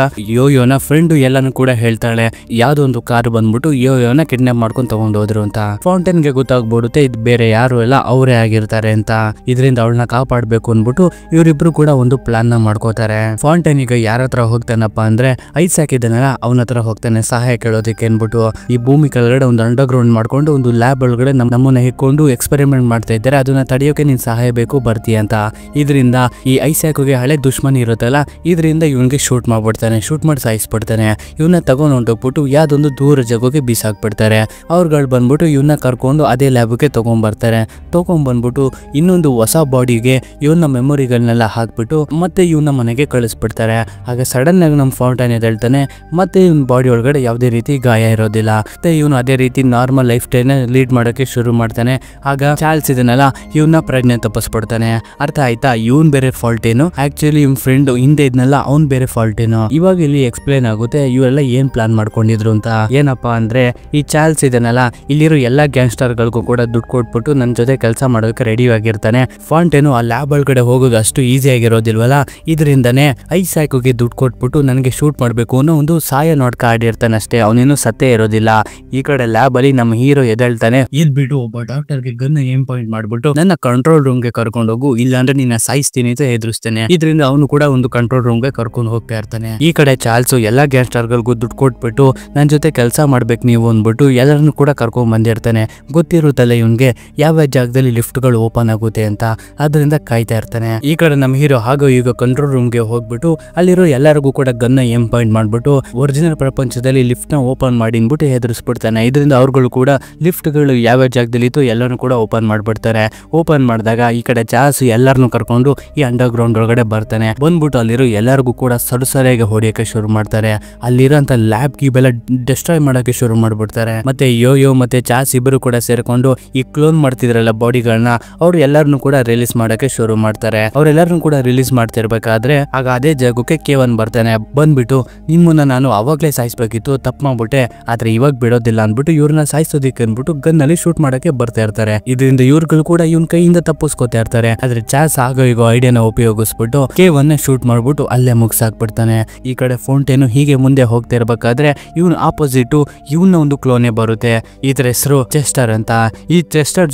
ಯೋನ ಫ್ರೆಂಡ್ ಎಲ್ಲಾನು ಕೂಡ ಹೇಳ್ತಾಳೆ, ಯಾವ್ದೋ ಒಂದು ಕಾರ್ ಬಂದ್ಬಿಟ್ಟು ಯೋನ ಕಿಡ್ನಾಪ್ ಮಾಡ್ಕೊಂಡು ತಗೊಂಡು ಹೋದ್ರು ಅಂತ. ಫಾಂಟೇನ್ಗೆ ಗೊತ್ತಾಗ್ಬಿಡುತ್ತೆ ಇದು ಬೇರೆ ಯಾರು ಯಾರು ಎಲ್ಲ ಅವರೇ ಆಗಿರ್ತಾರೆ ಅಂತ. ಇದರಿಂದ ಅವಳನ್ನ ಕಾಪಾಡ್ಬೇಕು ಅಂದ್ಬಿಟ್ಟು ಇವರಿಬ್ರು ಕೂಡ ಒಂದು ಪ್ಲಾನ್ ನ ಮಾಡ್ಕೋತಾರೆ. ಫಾಂಟೈನ್ ಈಗ ಯಾರ ಹತ್ರ ಹೋಗ್ತಾನಪ್ಪ ಅಂದ್ರೆ ಐಸಾಕ್ ಇದ್ದಾನಲ್ಲ ಅವನ ಹತ್ರ ಹೋಗ್ತಾನೆ ಸಹಾಯ ಕೇಳೋದಕ್ಕೆ ಅನ್ಬಿಟ್ಟು. ಈ ಭೂಮಿ ಕೆಳಗಡೆ ಒಂದು ಅಂಡರ್ ಗ್ರೌಂಡ್ ಮಾಡ್ಕೊಂಡು ಒಂದು ಲ್ಯಾಬ್ ಒಳಗಡೆ ನಮ್ಮನ್ನ ಹಿಡ್ಕೊಂಡು ಎಕ್ಸ್ಪೆರಿಮೆಂಟ್ ಮಾಡ್ತಾ ಇದ್ದಾರೆ, ಅದನ್ನ ತಡೆಯೋಕೆ ನೀನ್ ಸಹಾಯ ಬೇಕು ಬರ್ತೀಯ ಅಂತ. ಇದರಿಂದ ಈ ಐಸಾಕ್ಗೆ ಹಳೆ ದುಶ್ಮನ್ ಇರುತ್ತಲ್ಲ, ಇದರಿಂದ ಇವನ್ಗೆ ಶೂಟ್ ಮಾಡ್ಬಿಡ್ತಾನೆ, ಶೂಟ್ ಮಾಡಿ ಸಾಯಿಸ್ಬಿಡ್ತಾನೆ. ಇವನ್ನ ತಗೊಂಡ್ ಹೊಂಟೋಗ್ಬಿಟ್ಟು ಯಾವ್ದೊಂದು ದೂರ ಜಾಗಕ್ಕೆ ಬೀಸಾಕ್ಬಿಡ್ತಾರೆ. ಅವ್ರುಗಳು ಬಂದ್ಬಿಟ್ಟು ಇವನ್ನ ಕರ್ಕೊಂಡು ಅದೇ ಲ್ಯಾಬ್ಗೆ ತಗೊಂಡ್ಬರ್ತಾರೆ. ತಗೊಂಡ್ಬಂದ್ಬಿಟ್ಟು ಇನ್ನೊಂದು ಹೊಸ ಬಾಡಿಗೆ ಇವನ್ನ ಮೆಮೊರಿಗಳನ್ನೆಲ್ಲ ಹಾಕ್ಬಿಟ್ಟು ಮತ್ತೆ ಇವನ್ನ ಮನೆಗೆ ಕಳಿಸ್ಬಿಡ್ತಾರೆ. ಹಾಗೆ ಸಡನ್ ಆಗಿ ನಮ್ಮ ಫೌಂಟೈನ್ ಎದ್ದೇಳ್ತಾನೆ. ಮತ್ತೆ ಇವನ್ ಬಾಡಿ ಒಳಗಡೆ ಯಾವುದೇ ರೀತಿ ಗಾಯ ಇರೋದಿಲ್ಲ. ಮತ್ತೆ ಇವನು ಅದೇ ರೀತಿ ನಾರ್ಮಲ್ ಲೈಫ್ ಸ್ಟೈಲ್ ಲೀಡ್ ಮಾಡೋಕೆ ಶುರು ಮಾಡ್ತಾನೆ. ಆಗ ಚಾರ್ಲ್ಸ್ ಇದನ್ನೆಲ್ಲ ಇವನ್ನ ಪ್ರಜ್ಞೆ ತಪ್ಪಿಸ್ಬಿಡ್ತಾನೆ. ಅರ್ಥ ಆಯ್ತಾ? ಇವನ್ ಬೇರೆ ಫಾಲ್ಟ್ ಏನು, ಆಕ್ಚುಲಿ ಇವ್ನ ಫ್ರೆಂಡ್ ಹಿಂದೆ ಇದ್ನಲ್ಲ ಅವ್ನ್ ಬೇರೆ ಫಾಲ್ಟ್ ಏನು. ಇವಾಗ ಇಲ್ಲಿ ಎಕ್ಸ್ಪ್ಲೇನ್ ಆಗುತ್ತೆ ಇವರೆಲ್ಲ ಏನ್ ಪ್ಲಾನ್ ಮಾಡ್ಕೊಂಡಿದ್ರು ಅಂತ. ಏನಪ್ಪಾ ಅಂದ್ರೆ ಈ ಚಾರ್ಲ್ಸ್ ಇದನ್ನೆಲ್ಲ ಇಲ್ಲಿರೋ ಎಲ್ಲಾ ಗ್ಯಾಂಗ್ಸ್ಟರ್ ಗಳಿಗೂ ಕೂಡ ದುಡ್ಡು ಕೊಟ್ಬಿಟ್ಟು ನನ್ನ ಜೊತೆ ಕೆಲಸ ಮಾಡೋಕೆ ರೆಡಿ ಆಗಿರ್ತಾನೆ. ಫಾಂಟೇನು ಆ ಲ್ಯಾಬ್ ಒಳಗಡೆ ಹೋಗೋದು ಅಷ್ಟು ಈಸಿ ಆಗಿರೋದಿಲ್ವಲ್ಲ, ಇದರಿಂದನೇ ಐಸಾಕ್ಗೆ ದುಡ್ಡು ಕೊಟ್ಬಿಟ್ಟು ನನಗೆ ಶೂಟ್ ಮಾಡ್ಬೇಕು ಅನ್ನೋ ಒಂದು ಸಾಯ ನೋಡ್ಕ ಆಡಿರ್ತಾನೆ ಅಷ್ಟೇ. ಅವನೇನು ಸತ್ತೇ ಇರೋದಿಲ್ಲ. ಈ ಕಡೆ ಲ್ಯಾಬ್ ಅಲ್ಲಿ ನಮ್ಮ ಹೀರೋ ಎದ್ದೇಳ್ತಾನೆ. ಇದ್ ಬಿಟ್ಟು ಒಬ್ಬ ಡಾಕ್ಟರ್ಗೆ ಗನ್ ಏಮ್ ಪಾಯಿಂಟ್ ಮಾಡ್ಬಿಟ್ಟು ನನ್ನ ಕಂಟ್ರೋಲ್ ರೂಮ್ ಗೆ ಕರ್ಕೊಂಡು ಹೋಗು, ಇಲ್ಲಾಂದ್ರೆ ನಿನ್ನ ಸಾಯಿಸ್ತೀನಿ ಅಂತ ಎದುರಿಸ್ತಾನೆ. ಇದರಿಂದ ಅವನು ಕೂಡ ಒಂದು ಕಂಟ್ರೋಲ್ ರೂಮ್ ಗೆ ಕರ್ಕೊಂಡು ಹೋಗ್ತಾ ಇರ್ತಾನೆ. ಈ ಕಡೆ ಚಾರ್ಲ್ಸ್ ಎಲ್ಲಾ ಗ್ಯಾಂಗ್ಸ್ಟರ್ ಗಳಿಗೂ ದುಡ್ಡು ಕೊಟ್ಬಿಟ್ಟು ನನ್ನ ಜೊತೆ ಕೆಲಸ ಮಾಡ್ಬೇಕು ನೀವು ಅಂದ್ಬಿಟ್ಟು ಎಲ್ಲರನ್ನು ಕೂಡ ಕರ್ಕೊಂಡ್ ಬಂದಿರ್ತಾನೆ. ಗೊತ್ತಿರುತ್ತಲ್ಲ ಇವನ್ಗೆ ಯಾವ ಜಾಗದಲ್ಲಿ ಲಿಫ್ಟ್ ಗಳು ಓಪನ್ ಆಗುತ್ತೆ ಅಂತ, ಅದರಿಂದ ಕಾಯ್ತಾ ಇರ್ತಾನೆ. ಈ ಕಡೆ ನಮ್ಮ ಹೀರೋ ಹಾಗೋ ಈಗ ಕಂಟ್ರೋಲ್ ರೂಮ್ ಗೆ ಹೋಗ್ಬಿಟ್ಟು ಅಲ್ಲಿರೋ ಎಲ್ಲರಿಗೂ ಕೂಡ ಗನ್ನ ಏಮ್ ಪಾಯಿಂಟ್ ಮಾಡ್ಬಿಟ್ಟು ಒರಿಜಿನಲ್ ಪ್ರಪಂಚದಲ್ಲಿ ಲಿಫ್ಟ್ ನ ಓಪನ್ ಮಾಡಿ ಅಂದ್ಬಿಟ್ಟು ಹೆದರ್ಸ್ಬಿಡ್ತಾನೆ. ಇದರಿಂದ ಅವ್ರುಗಳು ಕೂಡ ಲಿಫ್ಟ್ ಗಳು ಯಾವ ಜಾಗದಲ್ಲಿ ಇತ್ತು ಎಲ್ಲರೂ ಕೂಡ ಓಪನ್ ಮಾಡ್ಬಿಡ್ತಾರೆ. ಓಪನ್ ಮಾಡಿದಾಗ ಈ ಕಡೆ ಚಾರ್ಲ್ಸ್ ಎಲ್ಲರನ್ನು ಕರ್ಕೊಂಡು ಈ ಅಂಡರ್ ಗ್ರೌಂಡ್ ಒಳಗಡೆ ಬರ್ತಾನೆ. ಬಂದ್ಬಿಟ್ಟು ಅಲ್ಲಿರೋ ಎಲ್ಲರಿಗೂ ಕೂಡ ಸರಿಯಾಗಿ ಹೊಡೆಯಕ್ಕೆ ಶುರು ಮಾಡ್ತಾರೆ. ಅಲ್ಲಿರೋಂತ ಲ್ಯಾಬ್ ಗೀಬ್ ಎಲ್ಲ ಡಿಸ್ಟ್ರಾಯ್ ಮಾಡಕ್ಕೆ ಶುರು ಮಾಡ್ಬಿಡ್ತಾರೆ. ಮತ್ತೆ ಯೋ ಮತ್ತೆ ಚಾರ್ಲ್ಸ್ ಇಬ್ಬರು ಕೂಡ ಸೇರ್ಕೊಂಡು ಈ ಕ್ಲೋನ್ ಮಾಡ್ತಿದ್ರಲ್ಲ ಬಾಡಿಗಳನ್ನ ಅವ್ರು ಎಲ್ಲರನ್ನು ಕೂಡ ರಿಲೀಸ್ ಮಾಡಕ್ಕೆ ಶುರು ಮಾಡ್ತಾರೆ. ಅವ್ರೆಲ್ಲರನ್ನು ಕೂಡ ರಿಲೀಸ್ ಮಾಡ್ತಿರ್ಬೇಕಾದ್ರೆ ಆಗ ಅದೇ ಜಾಗಕ್ಕೆ ಕೇವನ್ ಬರ್ತಾನೆ. ಬಂದ್ಬಿಟ್ಟು ನಿಮ್ಮನ್ನ ನಾನು ಅವಾಗ್ಲೇ ಸಾಯಿಸ್ಬೇಕಿತ್ತು, ತಪ್ಪು ಮಾಡ್ಬಿಟ್ಟೆ, ಆದ್ರೆ ಇವಾಗ ಬಿಡೋದಿಲ್ಲ ಅಂದ್ಬಿಟ್ಟು ಇವ್ರನ್ನ ಸಾಯಿಸೋದಿಕ್ಕೆ ಅಂದ್ಬಿಟ್ಟು ಗನ್ನಲ್ಲಿ ಶೂಟ್ ಮಾಡಕ್ಕೆ ಬರ್ತಾ ಇರ್ತಾರೆ. ಇದರಿಂದ ಇವ್ರುಗಳು ಕೂಡ ಇವನ್ ಕೈಯಿಂದ ತಪ್ಪಿಸ್ಕೊತಾ ಇರ್ತಾರೆ. ಆದ್ರೆ ಚಾರ್ಲ್ಸ್ ಆಗೋ ಈಗ ಐಡಿಯಾನ ಉಪಯೋಗಿಸ್ಬಿಟ್ಟು ಕೇವನ್ನ ಶೂಟ್ ಮಾಡ್ಬಿಟ್ಟು ಅಲ್ಲೇ ಮುಗ್ಸಾಕ್ಬಿಡ್ತಾನೆ. ಈ ಕಡೆ ಫೌಂಟೇನು ಹೀಗೆ ಮುಂದೆ ಹೋಗ್ತಾ ಇರ್ಬೇಕಾದ್ರೆ ಇವನ್ ಆಪೋಸಿಟ್ ಇವನ್ನ ಒಂದು ಕ್ಲೋನೆ ಬರುತ್ತೆ. ಇದ್ರ ಹೆಸರು ಚೆಸ್ಟರ್ ಅಂತ. ಈ ಚೆಸ್ಟರ್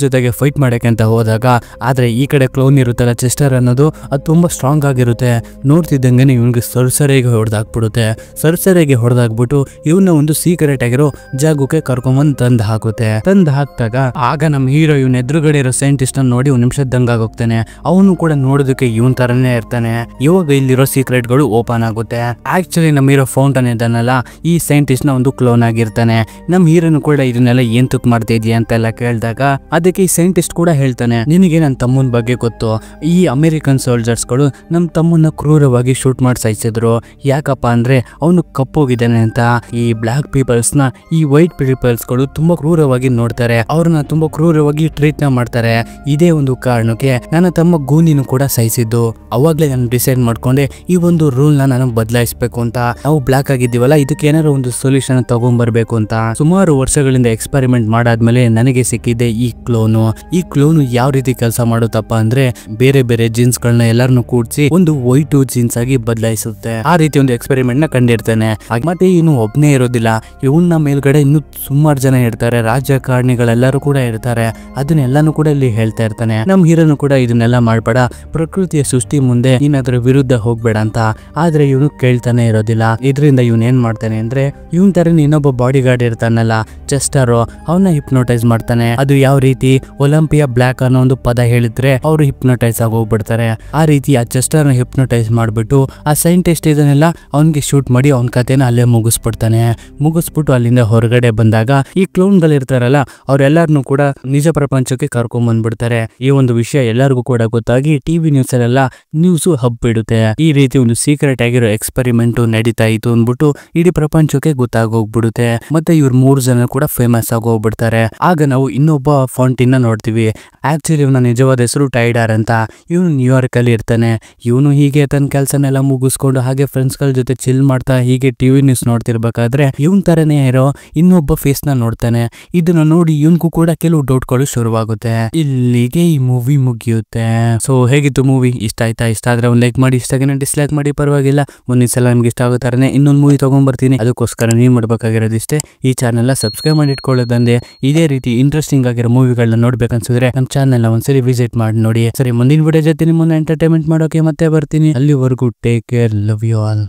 ಜೊತೆಗೆ ಫೈಟ್ ಮಾಡಕ್ಕೆ ಅಂತ ಹೋದಾಗ ಆದ್ರೆ ಈ ಕಡೆ ಕ್ಲೋನ್ ಇರುತ್ತಲ್ಲ ಚೆಸ್ಟರ್ ಅನ್ನೋದು ಅದು ತುಂಬಾ ಸ್ಟ್ರಾಂಗ್ ಆಗಿರುತ್ತೆ. ನೋಡ್ತಿದ್ದಂಗೆ ಇವನ್ಗೆ ಸರಿಯಾಗಿ ಹೊಡೆದಾಕ್ಬಿಡುತ್ತೆ. ಸರಿಯಾಗಿ ಹೊಡೆದಾಕ್ಬಿಟ್ಟು ಇವನ್ನ ಒಂದು ಸೀಕ್ರೆಟ್ ಆಗಿರೋ ಜಾಗಕ್ಕೆ ಕರ್ಕೊಂಬಂದ್ ತಂದ್ ಹಾಕುತ್ತೆ. ತಂದ್ ಹಾಕ್ದಾಗ ಆಗ ನಮ್ಮ ಹೀರೋ ಇವನ್ ಎದುರುಗಡೆ ಇರೋ ಸೈಂಟಿಸ್ಟ್ ಅನ್ನ ನೋಡಿ ಒಂದ್ ನಿಮಿಷ ದಂಗ ಹೋಗ್ತಾನೆ. ಅವನು ಕೂಡ ನೋಡೋದಕ್ಕೆ ಇವನ್ ತರನೇ ಇರ್ತಾನೆ. ಇವಾಗ ಇಲ್ಲಿರೋ ಸೀಕ್ರೆಟ್ ಗಳು ಓಪನ್ ಆಗುತ್ತೆ. ಆಕ್ಚುಲಿ ನಮ್ಮ ಹೀರೋ ಫೌಂಟನ್ ಇದ್ದಾನಲ್ಲ ಈ ಸೈಂಟಿಸ್ಟ್ ನ ಒಂದು ಕ್ಲೋನ್ ಆಗಿರ್ತಾನೆ. ನಮ್ ಹೀರೋನು ಕೂಡ ಇದನ್ನೆಲ್ಲ ಏನ್ ತುಕ್ ಮಾಡ್ತಾ ಇದೀಯ ಅಂತೆಲ್ಲ ಕೇಳಿದಾಗ ಅದಕ್ಕೆ ಈ ಸೈಂಟಿಸ್ಟ್ ಕೂಡ ಹೇಳ್ತಾನೆ, ನಿನಗೆ ನನ್ನ ತಮ್ಮನ ಬಗ್ಗೆ ಗೊತ್ತು, ಈ ಅಮೆರಿಕನ್ ಸೋಲ್ಜರ್ಸ್ ಗಳು ನಮ್ ತಮ್ಮನ್ನ ಕ್ರೂರವಾಗಿ ಶೂಟ್ ಮಾಡಿ ಸಾಯಿಸಿದ್ರು. ಯಾಕಪ್ಪ ಅಂದ್ರೆ ಅವನು ಕಪ್ಪೋಗಿದ್ದಾನೆ ಅಂತ. ಈ ಬ್ಲಾಕ್ ಪೀಪಲ್ಸ್ ನ ಈ ವೈಟ್ ಪೀಪಲ್ಸ್ ಗಳು ತುಂಬಾ ಕ್ರೂರವಾಗಿ ನೋಡ್ತಾರೆ, ಅವ್ರನ್ನ ತುಂಬಾ ಕ್ರೂರವಾಗಿ ಟ್ರೀಟ್ ನ ಮಾಡ್ತಾರೆ. ಇದೇ ಒಂದು ಕಾರಣಕ್ಕೆ ನನ್ನ ತಮ್ಮ ಗೂನಿನೂ ಕೂಡ ಸಾಯಿಸಿದ್ದು. ಅವಾಗ್ಲೇ ನಾನು ಡಿಸೈಡ್ ಮಾಡ್ಕೊಂಡೆ ಈ ಒಂದು ರೂಲ್ ನ ನಾನು ಬದಲಾಯಿಸಬೇಕು ಅಂತ. ನಾವು ಬ್ಲಾಕ್ ಆಗಿದ್ದೀವಲ್ಲ, ಇದಕ್ಕೆ ಏನಾದ್ರು ಒಂದು ಸೊಲ್ಯೂಷನ್ ತಗೊಂಡ್ಬರ್ಬೇಕು ಅಂತ ಸುಮಾರು ವರ್ಷಗಳಿಂದ ಎಕ್ಸ್ಪೆರಿಮೆಂಟ್ ಮಾಡಾದ್ಮೇಲೆ ನನಗೆ ಸಿಕ್ಕಿದೆ ಈ ಕ್ಲೋನು. ಈ ಕ್ಲೋನು ಯಾವ ರೀತಿ ಕೆಲಸ ಮಾಡುತ್ತಪ್ಪ ಅಂದ್ರೆ ಬೇರೆ ಬೇರೆ ಜೀನ್ಸ್ ಗಳನ್ನ ಎಲ್ಲರನ್ನು ಕೂಡಿಸಿ ಒಂದು ವೈಟ್ ಜೀನ್ಸ್ ಆಗಿ ಬದಲಾಯಿಸುತ್ತೆ. ಆ ರೀತಿ ಒಂದು ಎಕ್ಸ್ಪೆರಿಮೆಂಟ್ ನ ಕಂಡಿರ್ತಾನೆ. ಮತ್ತೆ ಇನ್ನು ಒಬ್ನೇ ಇರೋದಿಲ್ಲ, ಇವನ್ನ ಮೇಲ್ಗಡೆ ಇನ್ನು ಸುಮಾರು ಜನ ಇರ್ತಾರೆ, ರಾಜಕಾರಣಿಗಳೆಲ್ಲರೂ ಕೂಡ ಇರ್ತಾರೆ. ಅದನ್ನೆಲ್ಲಾನು ಕೂಡ ಇಲ್ಲಿ ಹೇಳ್ತಾ ಇರ್ತಾನೆ. ನಮ್ ಹೀರೋನು ಕೂಡ ಇದನ್ನೆಲ್ಲ ಮಾಡ್ಬೇಡ, ಪ್ರಕೃತಿಯ ಸೃಷ್ಟಿ ಮುಂದೆ ನೀನ್ ಅದ್ರ ವಿರುದ್ಧ ಹೋಗ್ಬೇಡ ಅಂತ. ಆದ್ರೆ ಇವನು ಕೇಳ್ತಾನೆ ಇರೋದಿಲ್ಲ. ಇದರಿಂದ ಇವನ್ ಏನ್ ಮಾಡ್ತಾನೆ ಅಂದ್ರೆ ಇವನ್ ತರ ಇನ್ನೊಬ್ಬ ಬಾಡಿ ಗಾರ್ಡ್ ಇರ್ತಾನಲ್ಲ ಚೆಸ್ಟರ್, ಅವನ್ನ ಹಿಪ್ನೋಟೈಸ್ ಮಾಡ್ತಾನೆ. ಅದು ಯಾವ ರೀತಿ ಒಲಿಂಪಿಯಾ ಬ್ಲಾಕ್ ಅನ್ನೋ ಒಂದು ಪದ ಹೇಳಿದ್ರೆ ಅವರು ಹಿಪ್ನೋಟೈಸ್ ಆಗಿ ಹೋಗ್ಬಿಡ್ತಾರೆ. ಆ ರೀತಿ ಆ ಚೆಸ್ಟರ್ ನ ಹಿಪ್ನೋಟೈಸ್ ಮಾಡ್ಬಿಟ್ಟು ಆ ಸೈಂಟಿಸ್ಟ್ ಇದನ್ನೆಲ್ಲ ಅವನ್ಗೆ ಶೂಟ್ ಮಾಡಿ ಅವನ ಕಥೆನ ಅಲ್ಲೇ ಮುಗಿಸ್ಬಿಡ್ತಾನೆ. ಮುಗಿಸ್ಬಿಟ್ಟು ಅಲ್ಲಿಂದ ಹೊರಗಡೆ ಬಂದಾಗ ಈ ಕ್ಲೋನ್ ಗಳು ಇರ್ತಾರಲ್ಲ ಅವ್ರೆಲ್ಲಾರನು ಕೂಡ ನಿಜ ಪ್ರಪಂಚಕ್ಕೆ ಕರ್ಕೊಂಡ್ ಬಂದ್ಬಿಡ್ತಾರೆ. ಈ ಒಂದು ವಿಷಯ ಎಲ್ಲರಿಗೂ ಕೂಡ ಗೊತ್ತಾಗಿ ಟಿವಿ ನ್ಯೂಸ್ ಅಲ್ಲೆಲ್ಲ ನ್ಯೂಸ್ ಹಬ್ಬಿಡುತ್ತೆ. ಈ ರೀತಿ ಒಂದು ಸೀಕ್ರೆಟ್ ಆಗಿರೋ ಎಕ್ಸ್ಪೆರಿಮೆಂಟ್ ನಡೀತಾ ಇತ್ತು ಅಂದ್ಬಿಟ್ಟು ಇಡೀ ಪ್ರಪಂಚಕ್ಕೆ ಗೊತ್ತಾಗೋಗ್ಬಿಡುತ್ತೆ. ಮತ್ತೆ ಇವ್ರು 3 ಜನ ಕೂಡ ಫೇಮಸ್ ಆಗಿ ಹೋಗ್ಬಿಡ್ತಾರೆ. ಆಗ ನಾವು ಇನ್ನೊಬ್ಬ ಫೌಂಟಿನ್ ನೋಡ್ತೀವಿ. ಆಕ್ಚುಲಿ ಇವನ ನಿಜವಾದ ಹೆಸರು ಟೈಡರ್ ಅಂತ. ಇವನು ನ್ಯೂಯಾರ್ಕ್ ಅಲ್ಲಿ ಇರ್ತಾನೆ. ಇವನು ಹೀಗೆ ತನ್ನ ಕೆಲಸನೆಲ್ಲ ಮುಗಿಸ್ಕೊಂಡು ಹಾಗೆ ಫ್ರೆಂಡ್ಸ್ ಗಳ ಜೊತೆ ಚಿಲ್ ಮಾಡ್ತಾ ಹೀಗೆ ಟಿವಿ ನ್ಯೂಸ್ ನೋಡ್ತಿರ್ಬೇಕಾದ್ರೆ ಇವನ್ ತರನೇ ಇರೋ ಇನ್ನೊಬ್ಬ ಫೇಸ್ ನ ನೋಡ್ತಾನೆ. ಇದನ್ನ ನೋಡಿ ಇವನ್ಗೂ ಕೂಡ ಕೆಲವು ಡೌಟ್ಗಳು ಶುರುವಾಗುತ್ತೆ. ಇಲ್ಲಿಗೆ ಈ ಮೂವಿ ಮುಗಿಯುತ್ತೆ. ಸೊ ಹೇಗಿತ್ತು ಮೂವಿ? ಇಷ್ಟ ಆಯ್ತಾ? ಇಷ್ಟ ಆದ್ರೆ ಒಂದು ಲೈಕ್ ಮಾಡಿ, ಇಷ್ಟ ಆಗಿನ ಡಿಸ್ಲೈಕ್ ಮಾಡಿ, ಪರವಾಗಿಲ್ಲ. ಮುಂದಿನ ಸಲ ನಿಮ್ಗೆ ಇಷ್ಟ ಆಗುತ್ತಾರನೆ ಇನ್ನೊಂದು ಮೂವಿ ತಗೊಂಡ್ಬರ್ತೀನಿ. ಅದಕ್ಕೋಸ್ಕರ ನೀವು ಮಾಡ್ಬೇಕಾಗಿರೋದಿಷ್ಟೇ, ಈ ಚಾನೆಲ್ ಸಬ್ಸ್ಕ್ರೈಬ್ ಮಾಡಿ ಇಟ್ಕೊಳ್ಳೋದಂದೆ ಇದೇ ರೀತಿ ಇಂಟ್ರೆಸ್ಟಿಂಗ್ ಆಗಿರೋ ಮೂವಿಗಳನ್ನ ವಿಡಿಯೋನ ನೋಡ್ಬೇಕನ್ಸಿದ್ರೆ ನಮ್ಮ ಚಾನೆಲ್ ನ ಒಂದ್ಸರಿ ವಿಸಿಟ್ ಮಾಡಿ ನೋಡಿ. ಸರಿ, ಮುಂದಿನ ವಿಡಿಯೋ ಜೊತೆ ನಿಮ್ಮನ್ನ ಎಂಟರ್ಟೈನ್ಮೆಂಟ್ ಮಾಡೋಕೆ ಮತ್ತೆ ಬರ್ತೀನಿ. ಅಲ್ಲಿವರೆಗೂ take care, love you all.